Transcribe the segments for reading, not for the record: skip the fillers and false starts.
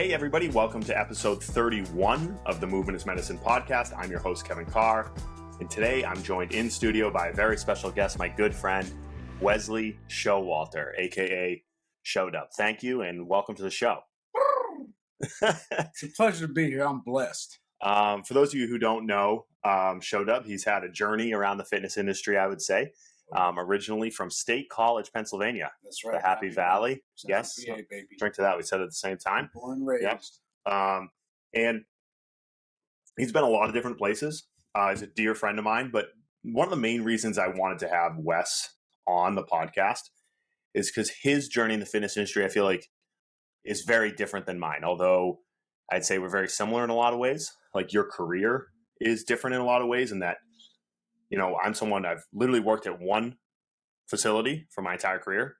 Hey everybody, welcome to episode 31 of the Movement is Medicine podcast. I'm your host, Kevin Carr, and today I'm joined in studio by a very special guest, my good friend, Wesley Showalter, aka Showdub. Thank you and welcome to the show. It's a pleasure to be here. I'm blessed. For those of you who don't know Showdub, he's had a journey around the fitness industry, I would say. Originally from State College, Pennsylvania. That's right. The Happy Valley. Yes. PA, baby. Drink to that. We said it at the same time. Born and raised. Yep. And he's been a lot of different places. He's a dear friend of mine. But one of the main reasons I wanted to have Wes on the podcast is because his journey in the fitness industry, I feel like, is very different than mine. Although I'd say we're very similar in a lot of ways. Like your career is different in a lot of ways, in that, you know, I'm someone, I've literally worked at one facility for my entire career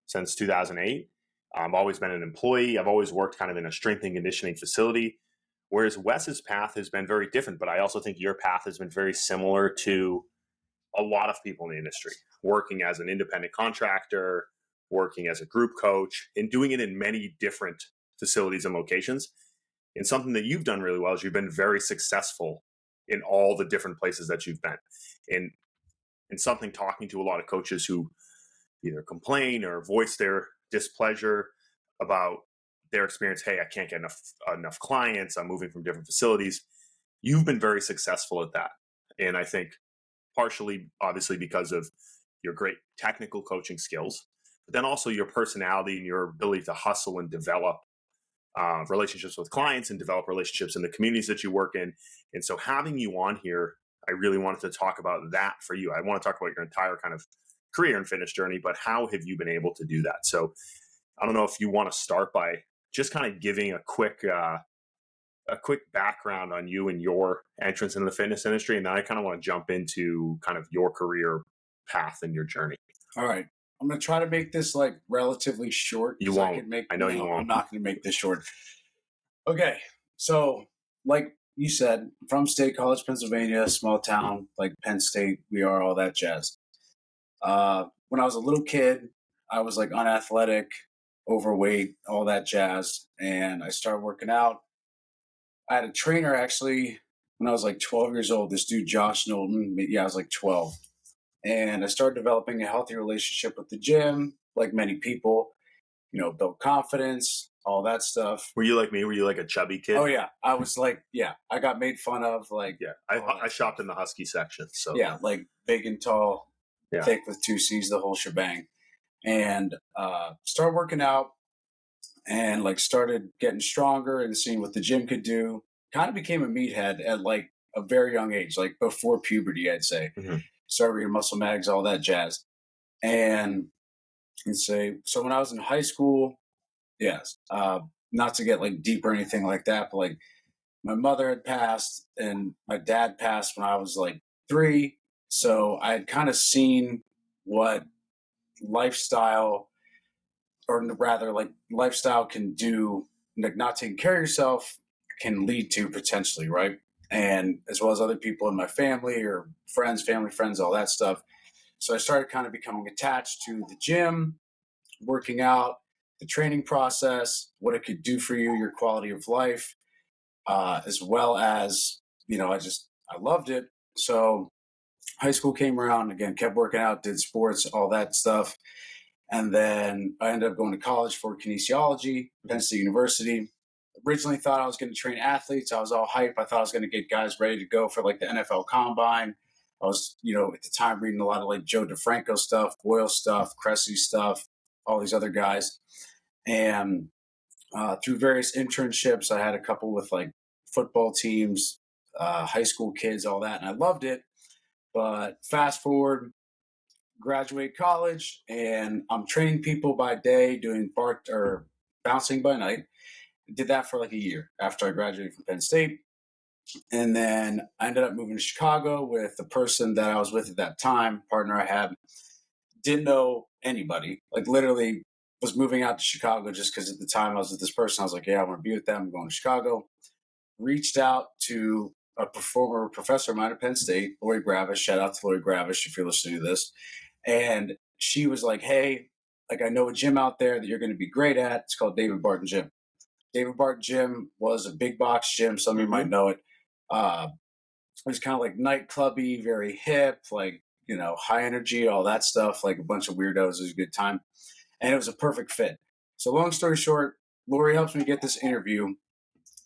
since 2008. I've always been an employee. I've always worked kind of in a strength and conditioning facility, whereas Wes's path has been very different. But I also think your path has been very similar to a lot of people in the industry, working as an independent contractor, working as a group coach, and doing it in many different facilities and locations. And something that you've done really well is you've been very successful in all the different places that you've been. And something, talking to a lot of coaches who either complain or voice their displeasure about their experience. Hey, I can't get enough clients. I'm moving from different facilities. You've been very successful at that. And I think partially, obviously, because of your great technical coaching skills, but then also your personality and your ability to hustle and develop relationships with clients and develop relationships in the communities that you work in. And so having you on here, I really wanted to talk about that for you. I want to talk about your entire kind of career and fitness journey, but how have you been able to do that? So I don't know if you want to start by just kind of giving a quick background on you and your entrance into the fitness industry. And then I kind of want to jump into kind of your career path and your journey. All right. I'm going to try to make this like relatively short. You won't. I know you won't. I'm not going to make this short. Okay. So like you said, from State College, Pennsylvania, small town, like Penn State, we are all that jazz. When I was a little kid, I was like unathletic, overweight, all that jazz. And I started working out. I had a trainer actually when I was like 12 years old, this dude, Josh Knowlton. Yeah, I was like 12. And I started developing a healthy relationship with the gym, like many people, you know, build confidence, all that stuff. Were you like me? Were you like a chubby kid? Oh, yeah. I was like, yeah, I got made fun of. Like, yeah, I shopped in the Husky section. So yeah, like big and tall, thick with 2 C's, the whole shebang. And started working out and like started getting stronger and seeing what the gym could do. Kind of became a meathead at like a very young age, like before puberty, I'd say. Mm-hmm. Started reading muscle mags, all that jazz. And say, so when I was in high school, yes, not to get like deep or anything like that, but like my mother had passed and my dad passed when I was like 3. So I had kind of seen what lifestyle, or rather like lifestyle can do, like not taking care of yourself can lead to potentially, right? And as well as other people in my family or family friends, all that stuff. So I started kind of becoming attached to the gym, working out, the training process, what it could do for you, your quality of life, as well as, you know, I loved it. So high school came around, again, kept working out, did sports, all that stuff. And then I ended up going to college for kinesiology, Penn State University. Originally thought I was going to train athletes. I was all hype. I thought I was going to get guys ready to go for like the NFL Combine. I was, you know, at the time reading a lot of like Joe DeFranco stuff, Boyle stuff, Cressy stuff, all these other guys. And through various internships, I had a couple with like football teams, high school kids, all that. And I loved it. But fast forward, graduate college, and I'm training people by day, doing bouncing by night. Did that for like a year after I graduated from Penn State. And then I ended up moving to Chicago with the person that I was with at that time, partner I had. Didn't know anybody, like literally was moving out to Chicago just because at the time I was with this person. I was like, yeah, I want to be with them. I'm going to Chicago. Reached out to a former professor of mine at Penn State, Lori Gravish. Shout out to Lori Gravish if you're listening to this. And she was like, hey, like I know a gym out there that you're going to be great at. It's called David Barton Gym. David Barton Gym was a big box gym. Some of you might know it. It was kind of like nightclubby, very hip, like, high energy, all that stuff, like a bunch of weirdos. It was a good time. And it was a perfect fit. So long story short, Lori helps me get this interview.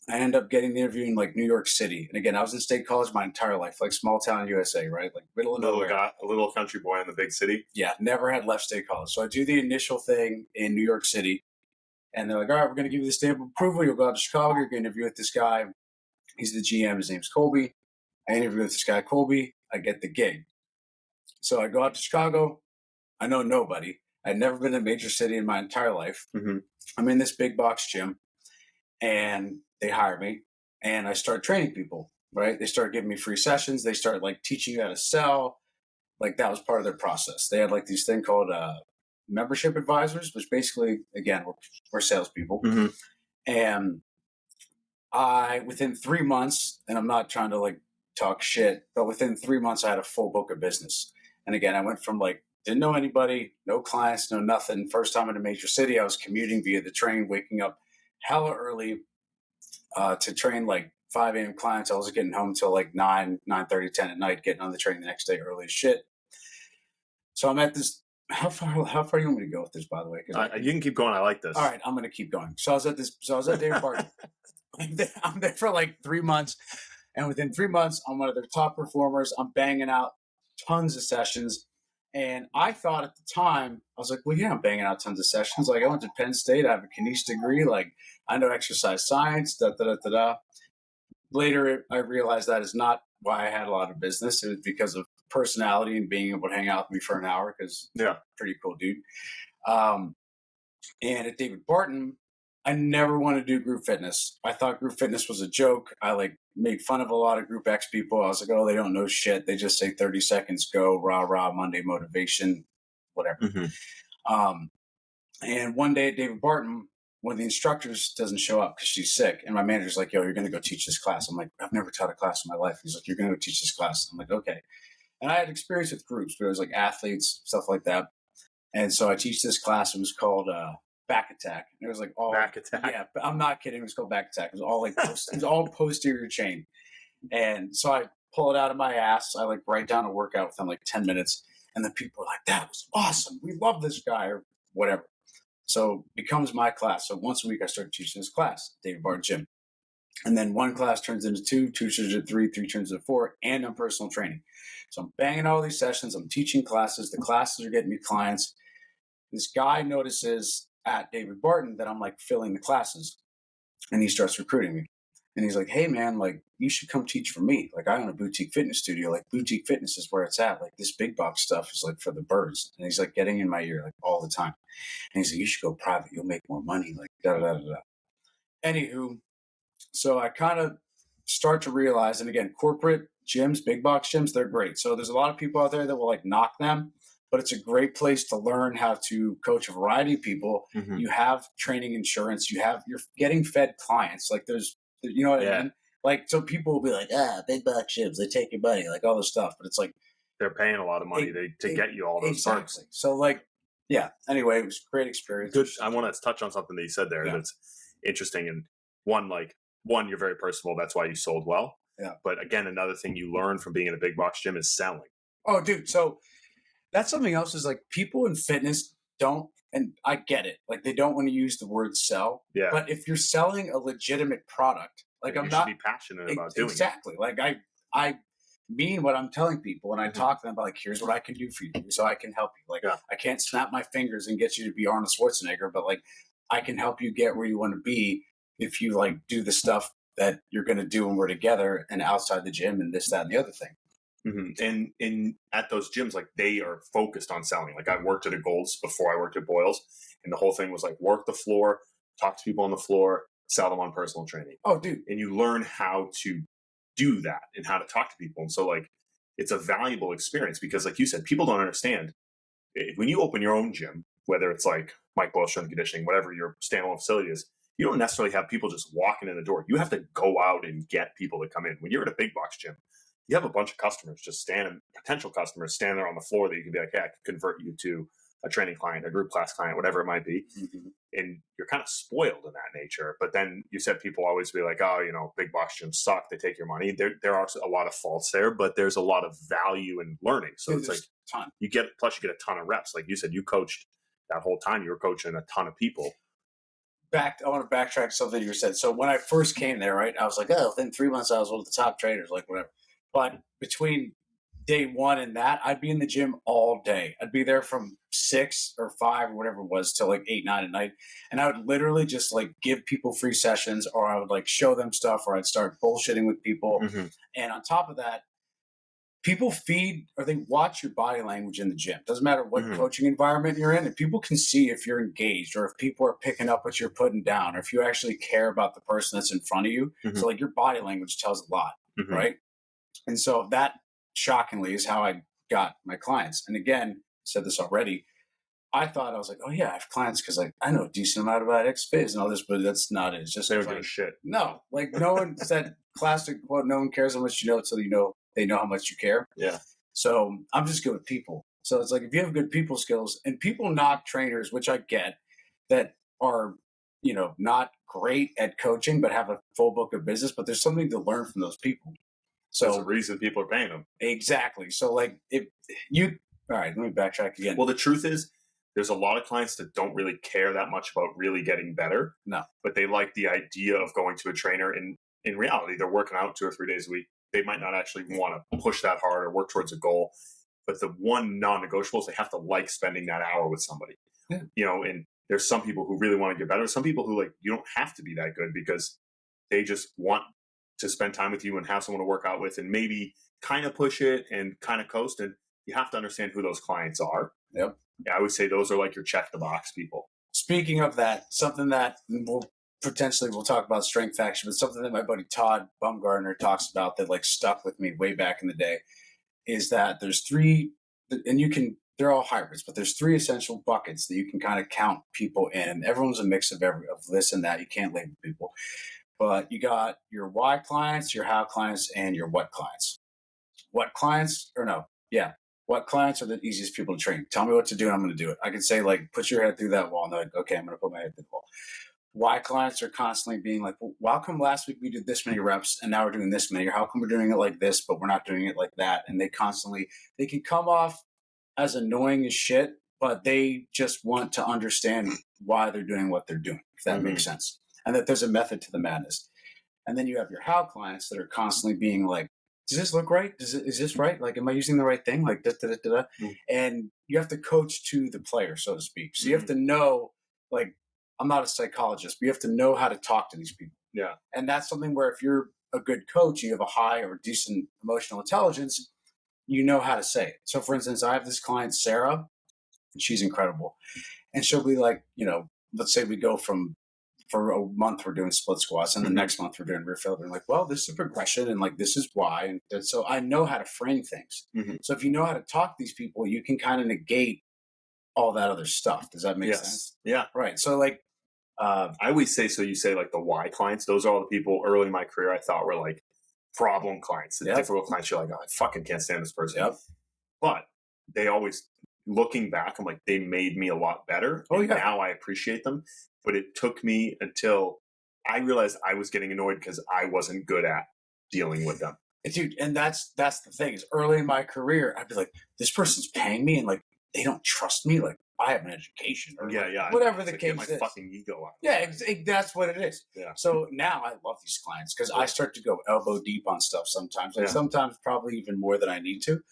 I end up getting the interview in like New York City. And again, I was in state college my entire life, like small town USA, right? Like middle of nowhere. A little country boy in the big city. Yeah, never had left state college. So I do the initial thing in New York City. And they're like, all right, we're going to give you the stamp of approval. You'll go out to Chicago. You're going to interview with this guy. He's the GM. His name's Colby. I interview with this guy, Colby. I get the gig. So I go out to Chicago. I know nobody. I'd never been in a major city in my entire life. Mm-hmm. I'm in this big box gym. And they hire me. And I start training people, right? They start giving me free sessions. They start like teaching you how to sell. Like that was part of their process. They had like these thing called membership advisors, which basically, again, we're salespeople. Mm-hmm. And within 3 months, and I'm not trying to like talk shit, but within 3 months, I had a full book of business. And again, I went from like, didn't know anybody, no clients, no nothing. First time in a major city, I was commuting via the train, waking up hella early to train like 5 a.m. clients. I was getting home till like 9:30, 10 at night, getting on the train the next day early as shit. So I'm at this. How far do you want me to go with this, by the way? You can keep going. I like this. All right, I'm going to keep going. So I was at David Barton. I'm there for like 3 months. And within 3 months, I'm one of their top performers. I'm banging out tons of sessions. And I thought at the time, I was like, well, yeah, I'm banging out tons of sessions. Like I went to Penn State. I have a Candice degree. Like I know exercise science, Later, I realized that is not why I had a lot of business. It was because of personality and being able to hang out with me for an hour because pretty cool dude. And at David Barton, I never wanted to do group fitness. I thought group fitness was a joke. I like made fun of a lot of group X people. I was like, oh, they don't know shit. They just say 30 seconds, go, rah, rah, Monday motivation, whatever. Mm-hmm. And one day at David Barton, one of the instructors doesn't show up because she's sick. And my manager's like, yo, you're going to go teach this class. I'm like, I've never taught a class in my life. He's like, you're going to go teach this class. I'm like, okay. And I had experience with groups, but it was like athletes, stuff like that. And so I teach this class. It was called Back Attack. And it was like all Back Attack. Yeah, but I'm not kidding. It was called Back Attack. It was all like it was all posterior chain. And so I pull it out of my ass. I like write down a workout within like 10 minutes. And then people are like, that was awesome. We love this guy or whatever. So it becomes my class. So once a week I start teaching this class, David Barton Gym. And then one class turns into two turns into three turns into 4, and I'm personal training. So I'm banging all these sessions. I'm teaching classes. The classes are getting me clients. This guy notices at David Barton that I'm like filling the classes, and he starts recruiting me. And he's like, hey man, like you should come teach for me. Like I own a boutique fitness studio. Like boutique fitness is where it's at. Like this big box stuff is like for the birds. And he's like getting in my ear like all the time. And he's like, you should go private. You'll make more money. Like da da da da. Anywho, so I kind of start to realize, and again, corporate gyms, big box gyms, they're great. So there's a lot of people out there that will like knock them, but it's a great place to learn how to coach a variety of people. Mm-hmm. You have training insurance. You're getting fed clients. Like there's, you know what I mean? Like, so people will be like, big box gyms, they take your money, like all this stuff. But it's like, they're paying a lot of money to get you all those perks. So like, yeah, anyway, it was a great experience. Good. I want to touch on something that you said there that's interesting. And one, you're very personable. That's why you sold well. Yeah. But again, another thing you learn from being in a big box gym is selling. Oh, dude. So that's something else is like people in fitness don't, and I get it. Like they don't want to use the word sell. Yeah. But if you're selling a legitimate product, like you should be passionate about doing exactly. Like I mean what I'm telling people, and I talk to them about like, here's what I can do for you, so I can help you. Like I can't snap my fingers and get you to be Arnold Schwarzenegger, but like I can help you get where you want to be if you like do the stuff that you're going to do when we're together and outside the gym and this, that, and the other thing. Mm-hmm. And at those gyms, like they are focused on selling. Like I worked at a Gold's before I worked at Boyle's, and the whole thing was like work the floor, talk to people on the floor, sell them on personal training. Oh, dude. And you learn how to do that and how to talk to people. And so like it's a valuable experience because like you said, people don't understand when you open your own gym, whether it's like Mike Boyle strength and conditioning, whatever your standalone facility is, you don't necessarily have people just walking in the door. You have to go out and get people to come in. When you're at a big box gym, you have a bunch of customers just potential customers standing there on the floor that you can be like, hey, I can convert you to a training client, a group class client, whatever it might be. Mm-hmm. And you're kind of spoiled in that nature. But then you said people always be like, oh, big box gyms suck. They take your money. There are a lot of faults there, but there's a lot of value in learning. So it's like you get a ton of reps. Like you said, you coached that whole time. You were coaching a ton of people. I want to backtrack something you said. So when I first came there, right, I was like, oh, within 3 months, I was one of the top trainers, like whatever. But between day one and that, I'd be in the gym all day. I'd be there from 6 or 5 or whatever it was till like 8, 9 at night. And I would literally just like give people free sessions, or I would like show them stuff, or I'd start bullshitting with people. Mm-hmm. And on top of that, people feed or they watch your body language in the gym. Doesn't matter what coaching environment you're in. And people can see if you're engaged, or if people are picking up what you're putting down, or if you actually care about the person that's in front of you. Mm-hmm. So like your body language tells a lot, right? And so that shockingly is how I got my clients. And again, I said this already. I was like, oh yeah, I have clients because like I know a decent amount about X-Phys and all this, but that's not it. It's just they don't give a shit. No, like no one said classic quote, no one cares how much you know until you know they know how much you care. Yeah. So I'm just good with people. So it's like if you have good people skills, and people knock trainers, which I get, that are, not great at coaching but have a full book of business, but there's something to learn from those people. So there's a reason people are paying them. Exactly. So like all right, let me backtrack again. Well, the truth is there's a lot of clients that don't really care that much about really getting better. No. But they like the idea of going to a trainer. And in reality, they're working out 2 or 3 days a week. They might not actually want to push that hard or work towards a goal. But the one non-negotiable is they have to like spending that hour with somebody. Yeah. And there's some people who really want to get better. Some people who you don't have to be that good because they just want to spend time with you and have someone to work out with and maybe kind of push it and kind of coast. And you have to understand who those clients are. Yep. Yeah, I would say those are like your check the box people. Speaking of that, something that we'll talk about strength action, but something that my buddy Todd Bumgardner talks about that stuck with me way back in the day is that there's 3, and they're all hybrids, but there's 3 essential buckets that you can kind of count people in. Everyone's a mix of this and that. You can't label people, but you got your why clients, your how clients, and your what clients. What clients are the easiest people to train? Tell me what to do and I'm going to do it. I can say put your head through that wall. And they're like, okay, I'm going to put my head through the wall. Why clients are constantly being like, well, how come last week we did this many reps and now we're doing this many? Or how come we're doing it like this, but we're not doing it like that? And they can come off as annoying as shit, but they just want to understand why they're doing what they're doing, if that makes sense. And that there's a method to the madness. And then you have your how clients that are constantly being like, does this look right? Is this right? Am I using the right thing? And you have to coach to the player, so to speak. So you have to know, I'm not a psychologist, but you have to know how to talk to these people. Yeah. And that's something where if you're a good coach, you have a high or decent emotional intelligence, you know how to say it. So for instance, I have this client, Sarah, and she's incredible. And she'll be like, let's say we go for a month we're doing split squats and the next month we're doing rear failure. And well, this is a progression and this is why. And so I know how to frame things. So if you know how to talk to these people, you can kind of negate all that other stuff. Does that make sense? Yeah. Right. So I always say, so you say the why clients, those are all the people early in my career I thought were problem clients, the difficult clients. You're like, oh, I fucking can't stand this person. Yep. But they always, looking back, I'm like, they made me a lot better. Oh, yeah. Now I appreciate them. But it took me until I realized I was getting annoyed because I wasn't good at dealing with them. Dude, and that's the thing is early in my career, I'd be like, this person's paying me and they don't trust me. I have an education or whatever the case get my fucking ego out. Yeah, that's what it is. Yeah. So now I love these clients because I start to go elbow deep on stuff sometimes. Sometimes probably even more than I need to.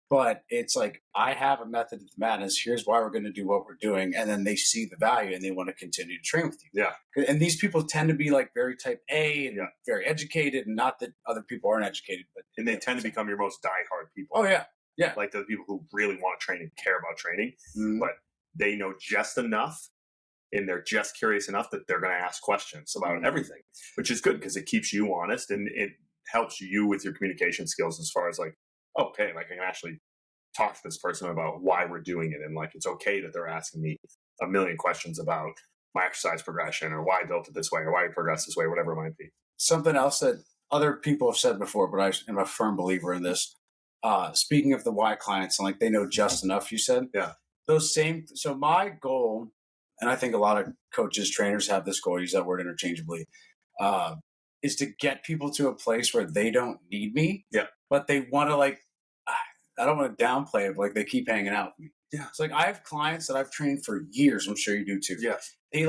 But it's I have a method of the madness. Here's why we're going to do what we're doing. And then they see the value and they want to continue to train with you. Yeah. And these people tend to be very type A and very educated, and not that other people aren't educated. And they tend to become your most diehard people. Oh, yeah. Yeah. The people who really want to train and care about training. But they know just enough and they're just curious enough that they're going to ask questions about everything, which is good because it keeps you honest and it helps you with your communication skills as far as okay, I can actually talk to this person about why we're doing it. And it's okay that they're asking me a million questions about my exercise progression or why I built it this way or why I progressed this way, whatever it might be. Something else that other people have said before, but I am a firm believer in this. Speaking of the why clients, and they know just enough, you said. Yeah. So my goal, and I think a lot of coaches, trainers have this goal, use that word interchangeably, uh, is to get people to a place where they don't need me, Yeah. but they want to I don't want to downplay it, but like they keep hanging out with me. Yeah. It's like I have clients that I've trained for years. I'm sure you do too. Yes. They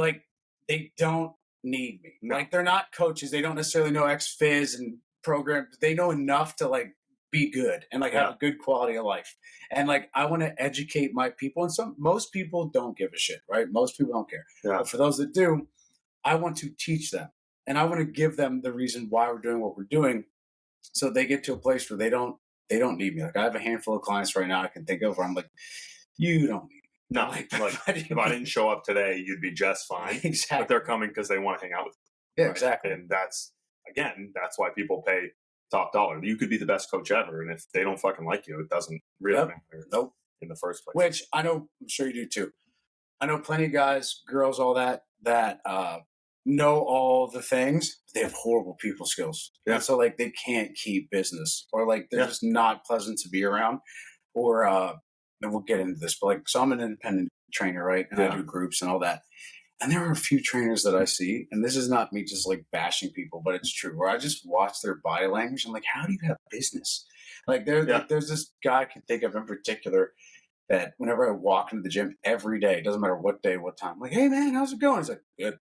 don't need me. No. Like they're not coaches. They don't necessarily know X Phys and program. They know enough to like be good and like have a good quality of life. And like I want to educate my people. And most people don't give a shit, right? Most people don't care. Yeah. But for those that do, I want to teach them. And I want to give them the reason why we're doing what we're doing, so they get to a place where they don't need me. Like I have a handful of clients right now I can think of where I'm like, you don't need me. No, like if I didn't show up today, you'd be just fine. Exactly. But they're coming because they want to hang out with you. Yeah, right? exactly. And that's why people pay top dollar. You could be the best coach ever, and if they don't fucking like you, it doesn't really matter. Nope. In the first place. Which I know, I'm sure you do too. I know plenty of guys, girls, all that know all the things. They have horrible people skills. Yeah. And so like they can't keep business, or like they're just not pleasant to be around. Or and we'll get into this, but like, so I'm an independent trainer, right? And I do groups and all that. And there are a few trainers that I see, and this is not me just like bashing people, but it's true, where I just watch their body language. I'm like, how do you have business? Like there's this guy I can think of in particular that whenever I walk into the gym every day, it doesn't matter what day, what time, I'm like, hey man, how's it going? He's like, good.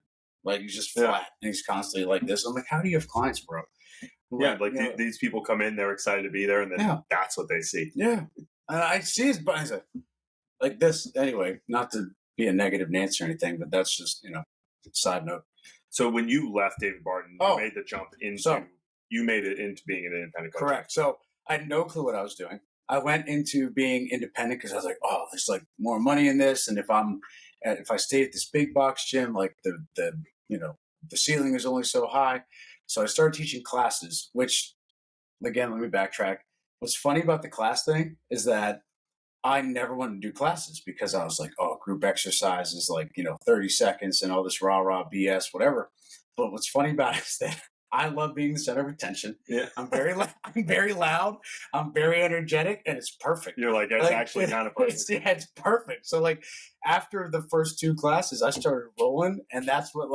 Like he's just flat and he's constantly like this. I'm like, how do you have clients, bro? These people come in, they're excited to be there, and then that's what they see. Yeah. And I see his body like this. Anyway, not to be a negative Nancy or anything, but that's just, side note. So when you left David Barton, you made the jump into, you made it into being an independent coach. Correct. So I had no clue what I was doing. I went into being independent because I was like, oh, there's like more money in this. And if I stay at this big box gym, like the ceiling is only so high. So I started teaching classes, which again, let me backtrack. What's funny about the class thing is that I never wanted to do classes because I was like, oh, group exercise is like, 30 seconds and all this rah BS, whatever. But what's funny about it is that I love being the center of attention. Yeah. I'm very loud. I'm very energetic, and it's perfect. You're like, it's actually kind of perfect. It's perfect. So like after the first two classes, I started rolling, and that's what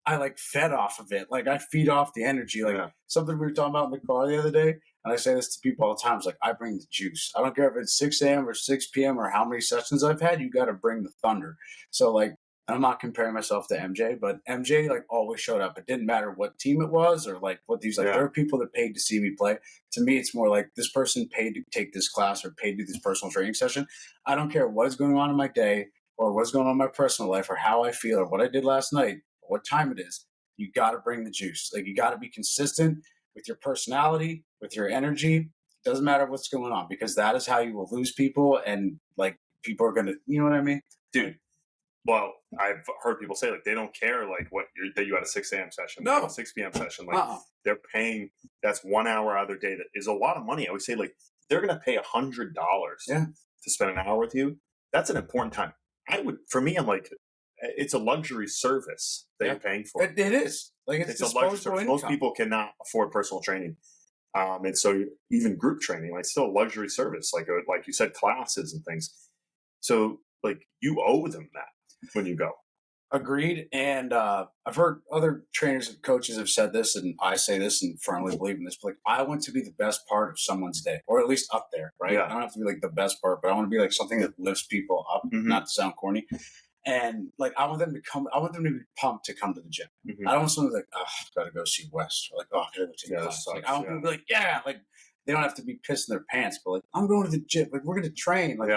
I fed off of it. Like I feed off the energy. Like something we were talking about in the car the other day, and I say this to people all the time. It's like, I bring the juice. I don't care if it's 6 a.m. or 6 p.m. or how many sessions I've had. You got to bring the thunder. So like, I'm not comparing myself to MJ, but MJ like always showed up. It didn't matter what team it was or like what these there are people that paid to see me play. To me, it's more like this person paid to take this class or paid to do this personal training session. I don't care what is going on in my day or what's going on in my personal life or how I feel or what I did last night or what time it is. You got to bring the juice. Like you got to be consistent with your personality, with your energy. Doesn't matter what's going on, because that is how you will lose people, and like people are going to, you know what I mean? Dude. Well, I've heard people say like they don't care like that you had a 6 a.m. session, no, a 6 p.m. session. Like they're paying, that's 1 hour out of their day. That is a lot of money. I would say like they're going to pay $100 to spend an hour with you. That's an important time. For me, I'm like, it's a luxury service that you're paying for. It is like it's a luxury service. Most people cannot afford personal training, and so even group training, like still a luxury service. Like you said, classes and things. So like you owe them that when you go. Agreed. And I've heard other trainers and coaches have said this, and I say this and firmly believe in this, but like I want to be the best part of someone's day, or at least up there, right? I don't have to be like the best part, but I want to be like something that lifts people up, not to sound corny. And like I want them to be pumped to come to the gym. I don't want someone like, oh, gotta go see West. Or like, oh, I gotta go take a class. Like I want people to be like, like they don't have to be pissing their pants, but like I'm going to the gym, like we're gonna train. Like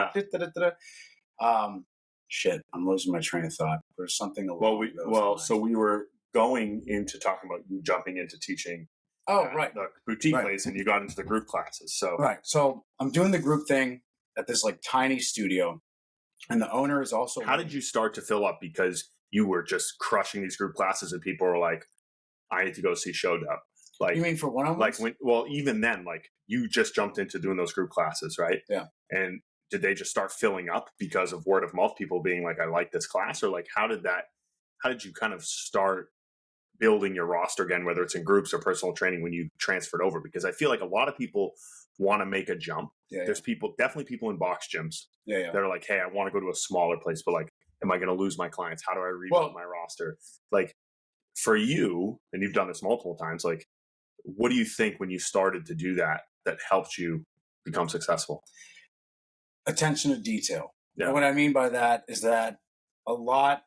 shit, I'm losing my train of thought. There's something so we were going into talking about you jumping into teaching the boutique place, and you got into the group classes. So I'm doing the group thing at this like tiny studio, and the owner is also. How did you start to fill up? Because you were just crushing these group classes, and people were like, "I need to go see Showdub." Like, you mean for one-on-ones? Like even then, like you just jumped into doing those group classes, right? Yeah. And did they just start filling up because of word of mouth? People being like, "I like this class," or like how did you kind of start building your roster again, whether it's in groups or personal training when you transferred over? Because I feel like a lot of people want to make a jump. There's definitely people in box gyms that are like, hey, I want to go to a smaller place, but like, am I going to lose my clients? How do I rebuild my roster? Like for you, and you've done this multiple times, like what do you think when you started to do that helped you become successful? Attention to detail. Yeah. And what I mean by that is that a lot,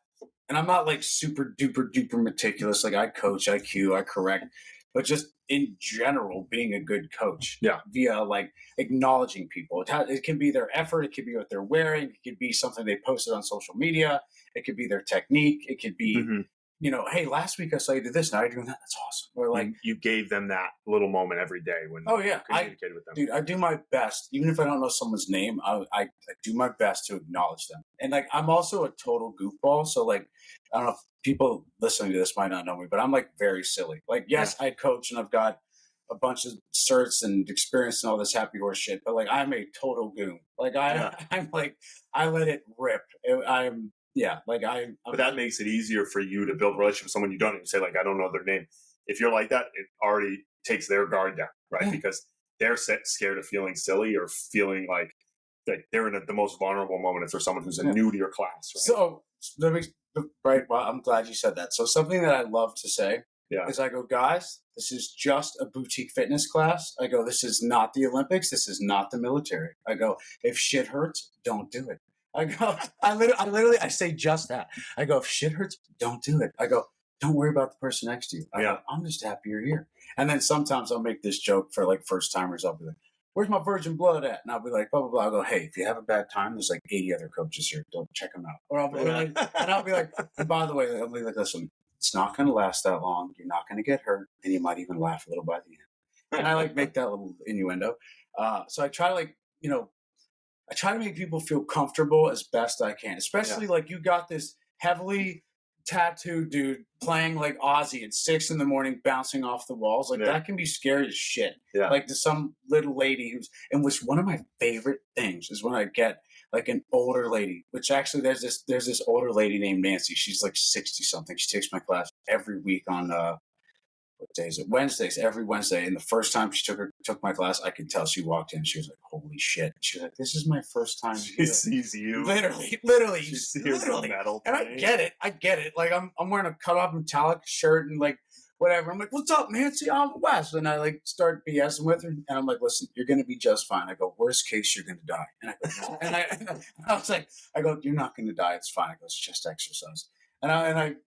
and I'm not like super duper meticulous. Like I coach, I cue, I correct, but just in general, being a good coach. Yeah. Via like acknowledging people. It can be their effort. It could be what they're wearing. It could be something they posted on social media. It could be their technique. It could be, hey, last week I saw you do this. Now you're doing that. That's awesome. Or like you gave them that little moment every day when you communicated with them. Dude, I do my best. Even if I don't know someone's name, I do my best to acknowledge them. And like I'm also a total goofball. So like I don't know if people listening to this might not know me, but I'm like very silly. Like yes, I coach and I've got a bunch of certs and experience and all this happy horse shit, but like I'm a total goon. Like I'm like I let it rip. But that makes it easier for you to build a relationship with someone you don't even say, like, I don't know their name. If you're like that, it already takes their guard down, right? Yeah. Because they're scared of feeling silly or feeling like they're in the most vulnerable moment if there's someone who's new to your class. Right? So right. Well, I'm glad you said that. So something that I love to say is I go, guys, this is just a boutique fitness class. I go, this is not the Olympics. This is not the military. I go, if shit hurts, don't do it. I go, I say just that. I go, if shit hurts, don't do it. I go, don't worry about the person next to you. I go, I'm just happy you're here. And then sometimes I'll make this joke for like first timers. I'll be like, where's my virgin blood at? And I'll be like, blah, blah, blah. I'll go, hey, if you have a bad time, there's like 80 other coaches here. Don't check them out. Or I'll be like, and I'll be like, and by the way, I'll be like, listen, it's not going to last that long. You're not going to get hurt. And you might even laugh a little by the end. And I like make that little innuendo. So I try to I try to make people feel comfortable as best I can, especially like you got this heavily tattooed dude playing like Ozzy at 6 a.m, bouncing off the walls. Like that can be scary as shit. Yeah. Like to some little lady which one of my favorite things is when I get like an older lady, which actually there's this older lady named Nancy. She's like 60 something. She takes my class every week on, what day is it? Wednesdays, every Wednesday. And the first time she took my class, I could tell she walked in. She was like, "Holy shit!" She was like, "This is my first time." She sees you, literally. She sees the metal, and I get it. Like I'm wearing a cut off metallic shirt and like whatever. I'm like, "What's up, Nancy? I'm Wes." And I like start BSing with her, and I'm like, "Listen, you're gonna be just fine." I go, "Worst case, you're gonna die." And I go, and I was like, "I go, you're not gonna die. It's fine." I go, "It's just exercise." And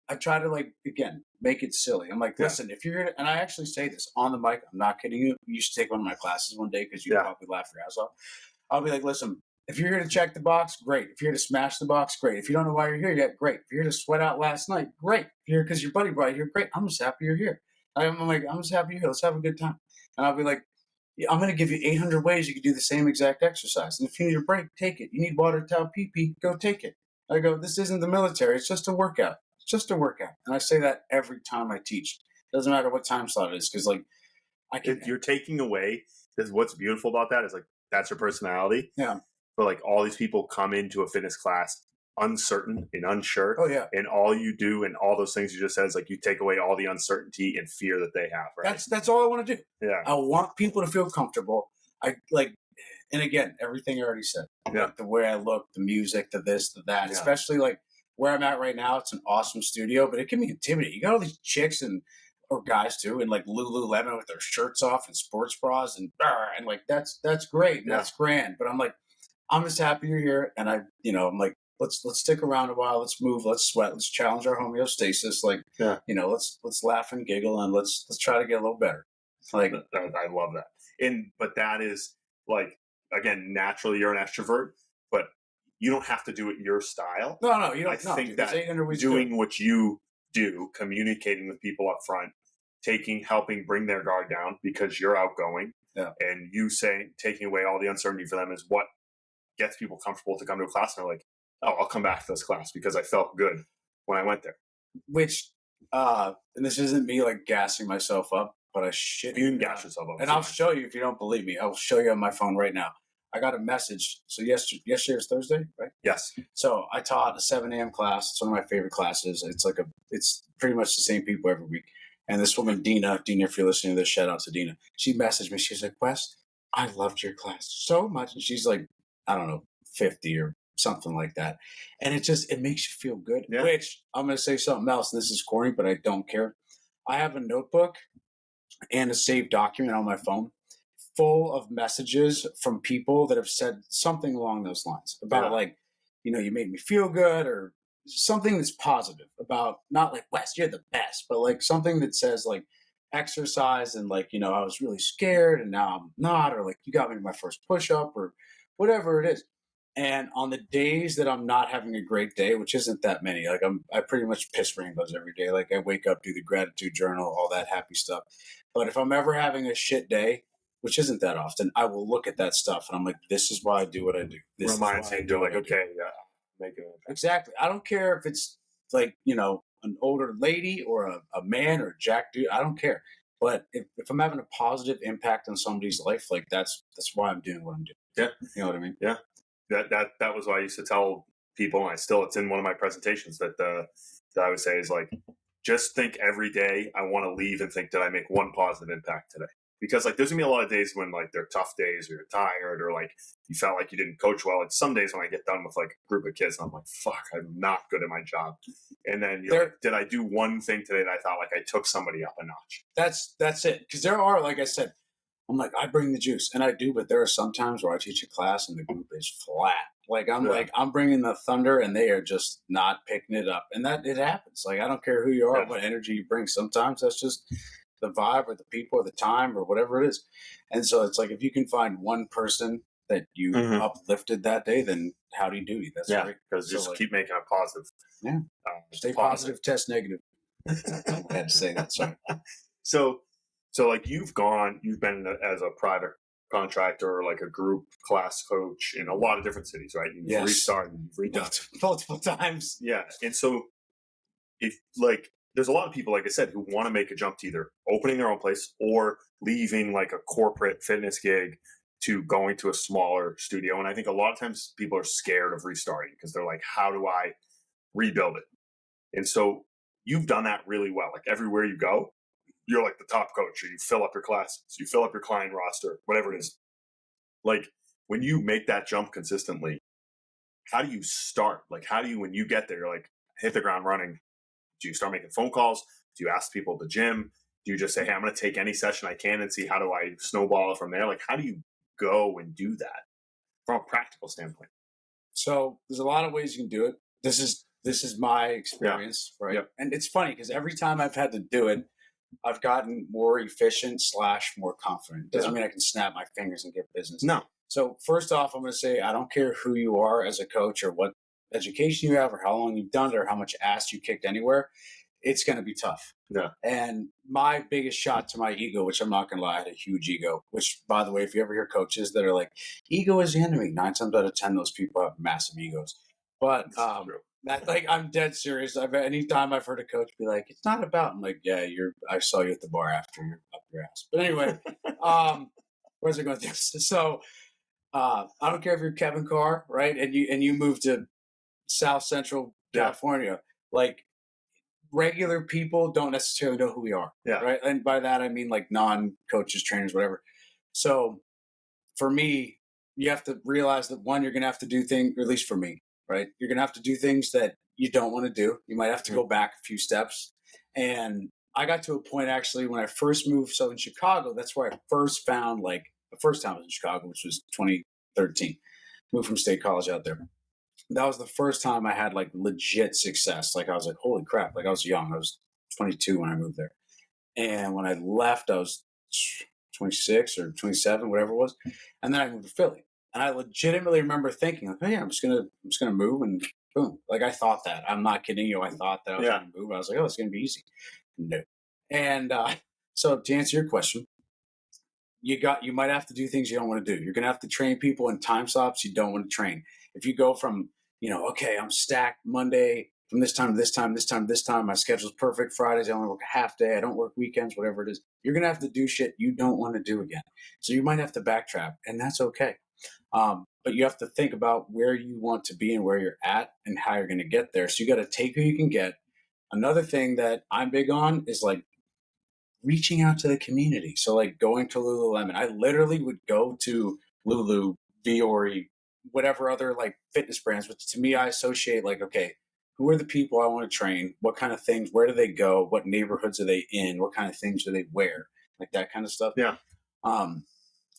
I try to like again make it silly. I'm like, listen, if you're and I actually say this on the mic. I'm not kidding you. You should take one of my classes one day because you probably laugh your ass off. I'll be like, listen, if you're here to check the box, great. If you're here to smash the box, great. If you don't know why you're here yet, great. If you're here to sweat out last night, great. If you're here because your buddy brought you here, great. I'm just happy you're here. I'm like, I'm just happy you're here. Let's have a good time. And I'll be like, I'm going to give you 800 ways you can do the same exact exercise. And if you need a break, take it. You need water, towel, pee, go take it. I go, this isn't the military. It's just a workout. It's just a workout. And I say that every time I teach. Doesn't matter what time slot it is, because like you're taking away, because what's beautiful about that is like that's your personality. Yeah. But like all these people come into a fitness class uncertain and unsure. Oh yeah. And all you do and all those things you just said is like you take away all the uncertainty and fear that they have, right? That's all I want to do. Yeah. I want people to feel comfortable. And again, everything I already said. Like the way I look, the music, the this, the that, especially like where I'm at right now, it's an awesome studio, but it can be intimidating. You got all these chicks or guys too, and like Lululemon with their shirts off and sports bras and like that's great. And that's grand. But I'm like, I'm just happy you're here. And I'm like, let's stick around a while. Let's move. Let's sweat. Let's challenge our homeostasis. Like, let's laugh and giggle and let's try to get a little better. Like, I love that. But that is like, again, naturally you're an extrovert, but you don't have to do it your style. No, you don't. I think that doing what you do, communicating with people up front, helping bring their guard down because you're outgoing, and you taking away all the uncertainty for them is what gets people comfortable to come to a class. And they're like, oh, I'll come back to this class because I felt good when I went there. Which, and this isn't me like gassing myself up, but you can gas yourself up. And I'll show you if you don't believe me. I'll show you on my phone right now. I got a message. So yesterday was Thursday, right? Yes. So I taught a 7 a.m. class. It's one of my favorite classes. It's pretty much the same people every week. And this woman, Dina, if you're listening to this, shout out to Dina. She messaged me. She's like, Wes, I loved your class so much. And she's like, I don't know, 50 or something like that. And it makes you feel good, which I'm going to say something else. And this is corny, but I don't care. I have a notebook and a saved document on my phone full of messages from people that have said something along those lines about like, you made me feel good, or something that's positive about, not like, Wes, you're the best, but like something that says like exercise and like, I was really scared and now I'm not, or like you got me to my first push up or whatever it is. And on the days that I'm not having a great day, which isn't that many, like I pretty much piss rainbows every day. Like I wake up, do the gratitude journal, all that happy stuff. But if I'm ever having a shit day, which isn't that often, I will look at that stuff and I'm like, this is why I do what I do. This reminds me, you're like, okay, yeah, make it. Exactly. I don't care if it's like, an older lady or a man or a jack dude. I don't care. But if I'm having a positive impact on somebody's life, like that's why I'm doing what I'm doing. Yeah. You know what I mean? Yeah. That was why I used to tell people, and it's in one of my presentations that I would say is like, just think every day I want to leave and think, did I make one positive impact today? Because like there's gonna be a lot of days when like they're tough days, or you're tired, or like you felt like you didn't coach well. And some days when I get done with like a group of kids, I'm like, fuck, I'm not good at my job. And then you're like, did I do one thing today that I thought like I took somebody up a notch? That's it. Because there are, like I said, I'm like, I bring the juice, and I do, but there are some times where I teach a class and the group is flat. Like I'm bringing the thunder and they are just not picking it up, and that it happens. Like I don't care who you are, what energy you bring. Sometimes that's just the vibe or the people or the time or whatever it is. And so it's like, if you can find one person that you uplifted that day, then howdy doody. That's great. Because just keep making it positive. Yeah. Stay positive, test negative. I had to say that. Sorry. So like you've been as a private contractor or like a group class coach in a lot of different cities, right? You've restarted, you've redone multiple times. Yeah. And so if like, there's a lot of people, like I said, who want to make a jump to either opening their own place or leaving like a corporate fitness gig to going to a smaller studio. And I think a lot of times people are scared of restarting because they're like, how do I rebuild it? And so you've done that really well. Like everywhere you go, you're like the top coach, or you fill up your classes, you fill up your client roster, whatever it is. Like when you make that jump consistently, how do you start? Like how do you, when you get there, you're like, hit the ground running? Do you start making phone calls? Do you ask people at the gym? Do you just say, hey, I'm going to take any session I can and see how do I snowball it from there? Like, how do you go and do that from a practical standpoint? So there's a lot of ways you can do it. This is my experience, right? Yep. And it's funny because every time I've had to do it, I've gotten more efficient / more confident. Doesn't mean I can snap my fingers and get business. No. So first off, I'm going to say, I don't care who you are as a coach or what education you have or how long you've done it or how much ass you kicked anywhere, it's going to be tough. Yeah. And my biggest shot to my ego, which I'm not going to lie, I had a huge ego, which, by the way, if you ever hear coaches that are like, ego is the enemy, 9 times out of 10, those people have massive egos. But I'm dead serious. Anytime I've heard a coach be like, it's not about, I'm like, yeah, I saw you at the bar after you're up your ass. But anyway, where's it going to So I don't care if you're Kevin Carr, right? And you moved to South Central California, like regular people don't necessarily know who we are, right? And by that I mean like non-coaches, trainers, whatever. So for me, you have to realize that one, you're going to have to do things, or at least for me, right? You're going to have to do things that you don't want to do. You might have to go back a few steps. And I got to a point actually when I first moved. So in Chicago, that's where I first found, like, the first time I was in Chicago, which was 2013. Moved from State College out there. That was the first time I had like legit success. Like I was like, holy crap. Like I was young. I was 22 when I moved there. And when I left, I was 26 or 27, whatever it was. And then I moved to Philly. And I legitimately remember thinking, like, oh yeah, I'm just gonna move, and boom. Like I thought that. I'm not kidding you. I thought that I was gonna move. I was like, oh, it's gonna be easy. No. And so to answer your question, you might have to do things you don't want to do. You're gonna have to train people in time slots you don't want to train. If you go from, okay, I'm stacked Monday from this time to this time, this time, my schedule's perfect. Fridays, I only work a half day. I don't work weekends, whatever it is. You're going to have to do shit you don't want to do again. So you might have to backtrack, and that's okay. But you have to think about where you want to be and where you're at and how you're going to get there. So you got to take who you can get. Another thing that I'm big on is like reaching out to the community. So like going to Lululemon, I literally would go to Lulu, Viore, whatever other like fitness brands, which to me I associate like, okay, who are the people I want to train? What kind of things? Where do they go? What neighborhoods are they in? What kind of things do they wear? Like that kind of stuff. Yeah.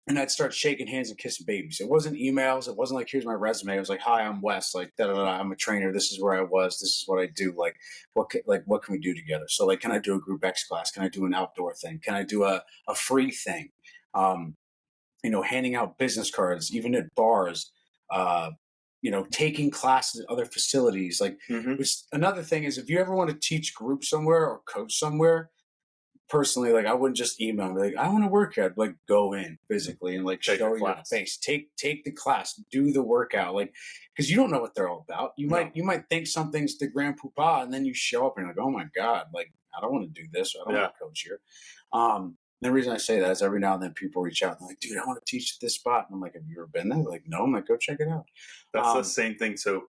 And I'd start shaking hands and kissing babies. It wasn't emails. It wasn't like, here's my resume. It was like, hi, I'm Wes. Like, da, da, da, I'm a trainer. This is where I was. This is what I do. Like, what can we do together? So, like, can I do a group X class? Can I do an outdoor thing? Can I do a free thing? Handing out business cards, even at bars. Taking classes at other facilities. Like, which another thing is, if you ever want to teach group somewhere or coach somewhere, personally, like I wouldn't just email me like I want to work here. I'd like go in physically and like show your face. Take the class, do the workout, like because you don't know what they're all about. You might think something's the grand poopah, and then you show up and you're like, oh my god, like I don't want to do this. Or I don't want to coach here. The reason I say that is every now and then people reach out and they're like, dude, I want to teach at this spot. And I'm like, have you ever been there? They're like, no. I'm like, go check it out. That's the same thing. So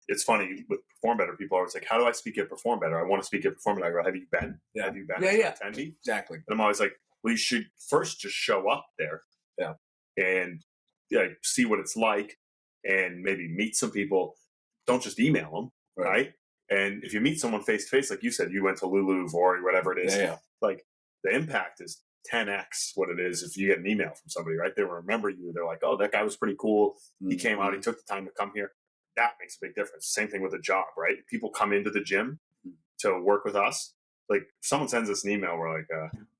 it's funny with Perform Better. People are always like, how do I speak at Perform Better? I want to speak at Perform Better. I go, have you been? Yeah. Have you been? Yeah. Attendee? Exactly. And I'm always like, well, you should first just show up there. Yeah. And see what it's like and maybe meet some people. Don't just email them. Right. And if you meet someone face to face, like you said, you went to Lulu or whatever it is, like the impact is 10x what it is if you get an email from somebody, right? They will remember you. They're like, oh, that guy was pretty cool. He came out, he took the time to come here. That makes a big difference. Same thing with a job, right? People come into the gym to work with us. Like if someone sends us an email, we're like,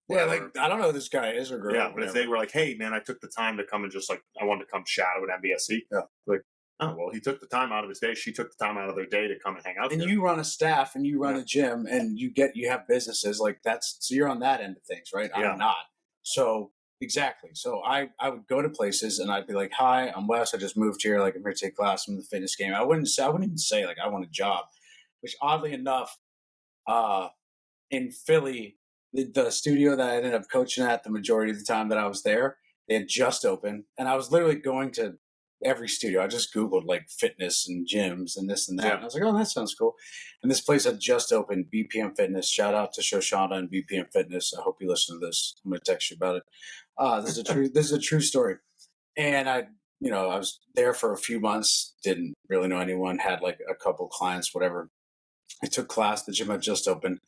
like I don't know who this guy is or girl. Yeah, but if they were like, hey man, I took the time to come and just like I wanted to come shadow at MBSC. Yeah. Like, oh well, he took the time out of his day. She took the time out of their day to come and hang out. And there. You run a staff and you run a gym and you have businesses like that's so you're on that end of things, right? I'm not. So exactly. So I would go to places and I'd be like, hi, I'm Wes. I just moved here. Like I'm here to take class from the fitness game. I wouldn't even say like I want a job, which oddly enough, in Philly, the studio that I ended up coaching at the majority of the time that I was there, they had just opened and I was literally going to every studio. I just Googled like fitness and gyms and this and that. Yeah. And I was like, oh, that sounds cool. And this place had just opened, BPM Fitness. Shout out to Shoshana and BPM Fitness. I hope you listen to this. I'm going to text you about it. This is a true story. And I was there for a few months, didn't really know anyone, had like a couple clients, whatever. I took class. The gym had just opened.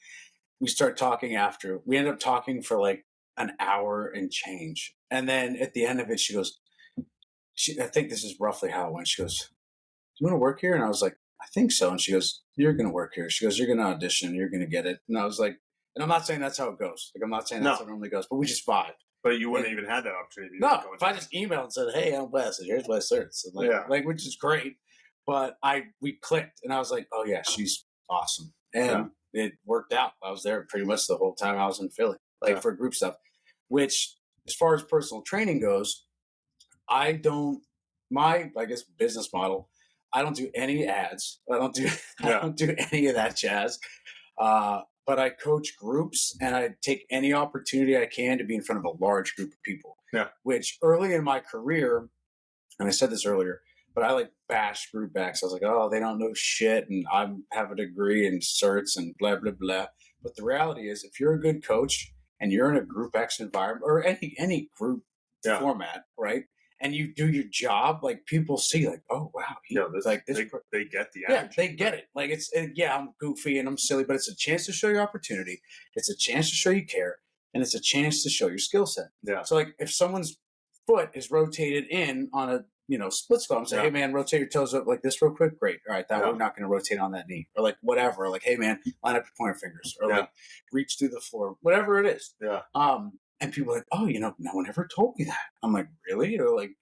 We start talking after. We ended up talking for like an hour and change. And then at the end of it, she goes, I think this is roughly how it went. She goes, do you want to work here? And I was like, I think so. And she goes, you're going to work here. She goes, you're going to audition. You're going to get it. And I was like, and I'm not saying that's how it goes. Like, I'm not saying that's how it normally goes, but we just vibed. But you wouldn't even have that opportunity. No, if I just emailed and said, hey, I'm Wes, and here's my certs. Like, which is great. But we clicked and I was like, oh yeah, she's awesome. And it worked out. I was there pretty much the whole time I was in Philly, for group stuff, which as far as personal training goes, my business model, I don't do any ads. I don't do any of that jazz. But I coach groups and I take any opportunity I can to be in front of a large group of people. Yeah. Which early in my career, and I said this earlier, but I bashed group backs. I was like, oh, they don't know shit. And I have a degree in certs and blah, blah, blah. But the reality is if you're a good coach and you're in a group X environment or any group format, right? And you do your job, people see oh wow, they get the energy. They get it. I'm goofy and I'm silly, but it's a chance to show your opportunity. It's a chance to show you care, and it's a chance to show your skill set. Yeah. So if someone's foot is rotated in on a split squat, and say, hey man, rotate your toes up like this real quick. Great. All right, we're not going to rotate on that knee, or whatever. Hey man, line up your pointer fingers, or reach through the floor, whatever it is. Yeah. And people are like, oh, no one ever told me that. I'm like, really? Or and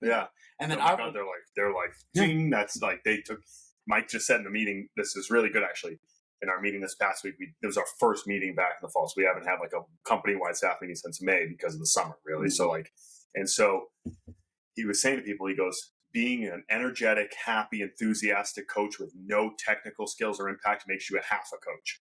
then they're like, ding, that's they took. Mike just said in the meeting, this is really good actually. In our meeting this past week, it was our first meeting back in the fall, so we haven't had a company-wide staff meeting since May because of the summer, really. Mm-hmm. So he was saying to people, he goes, being an energetic, happy, enthusiastic coach with no technical skills or impact makes you a half a coach.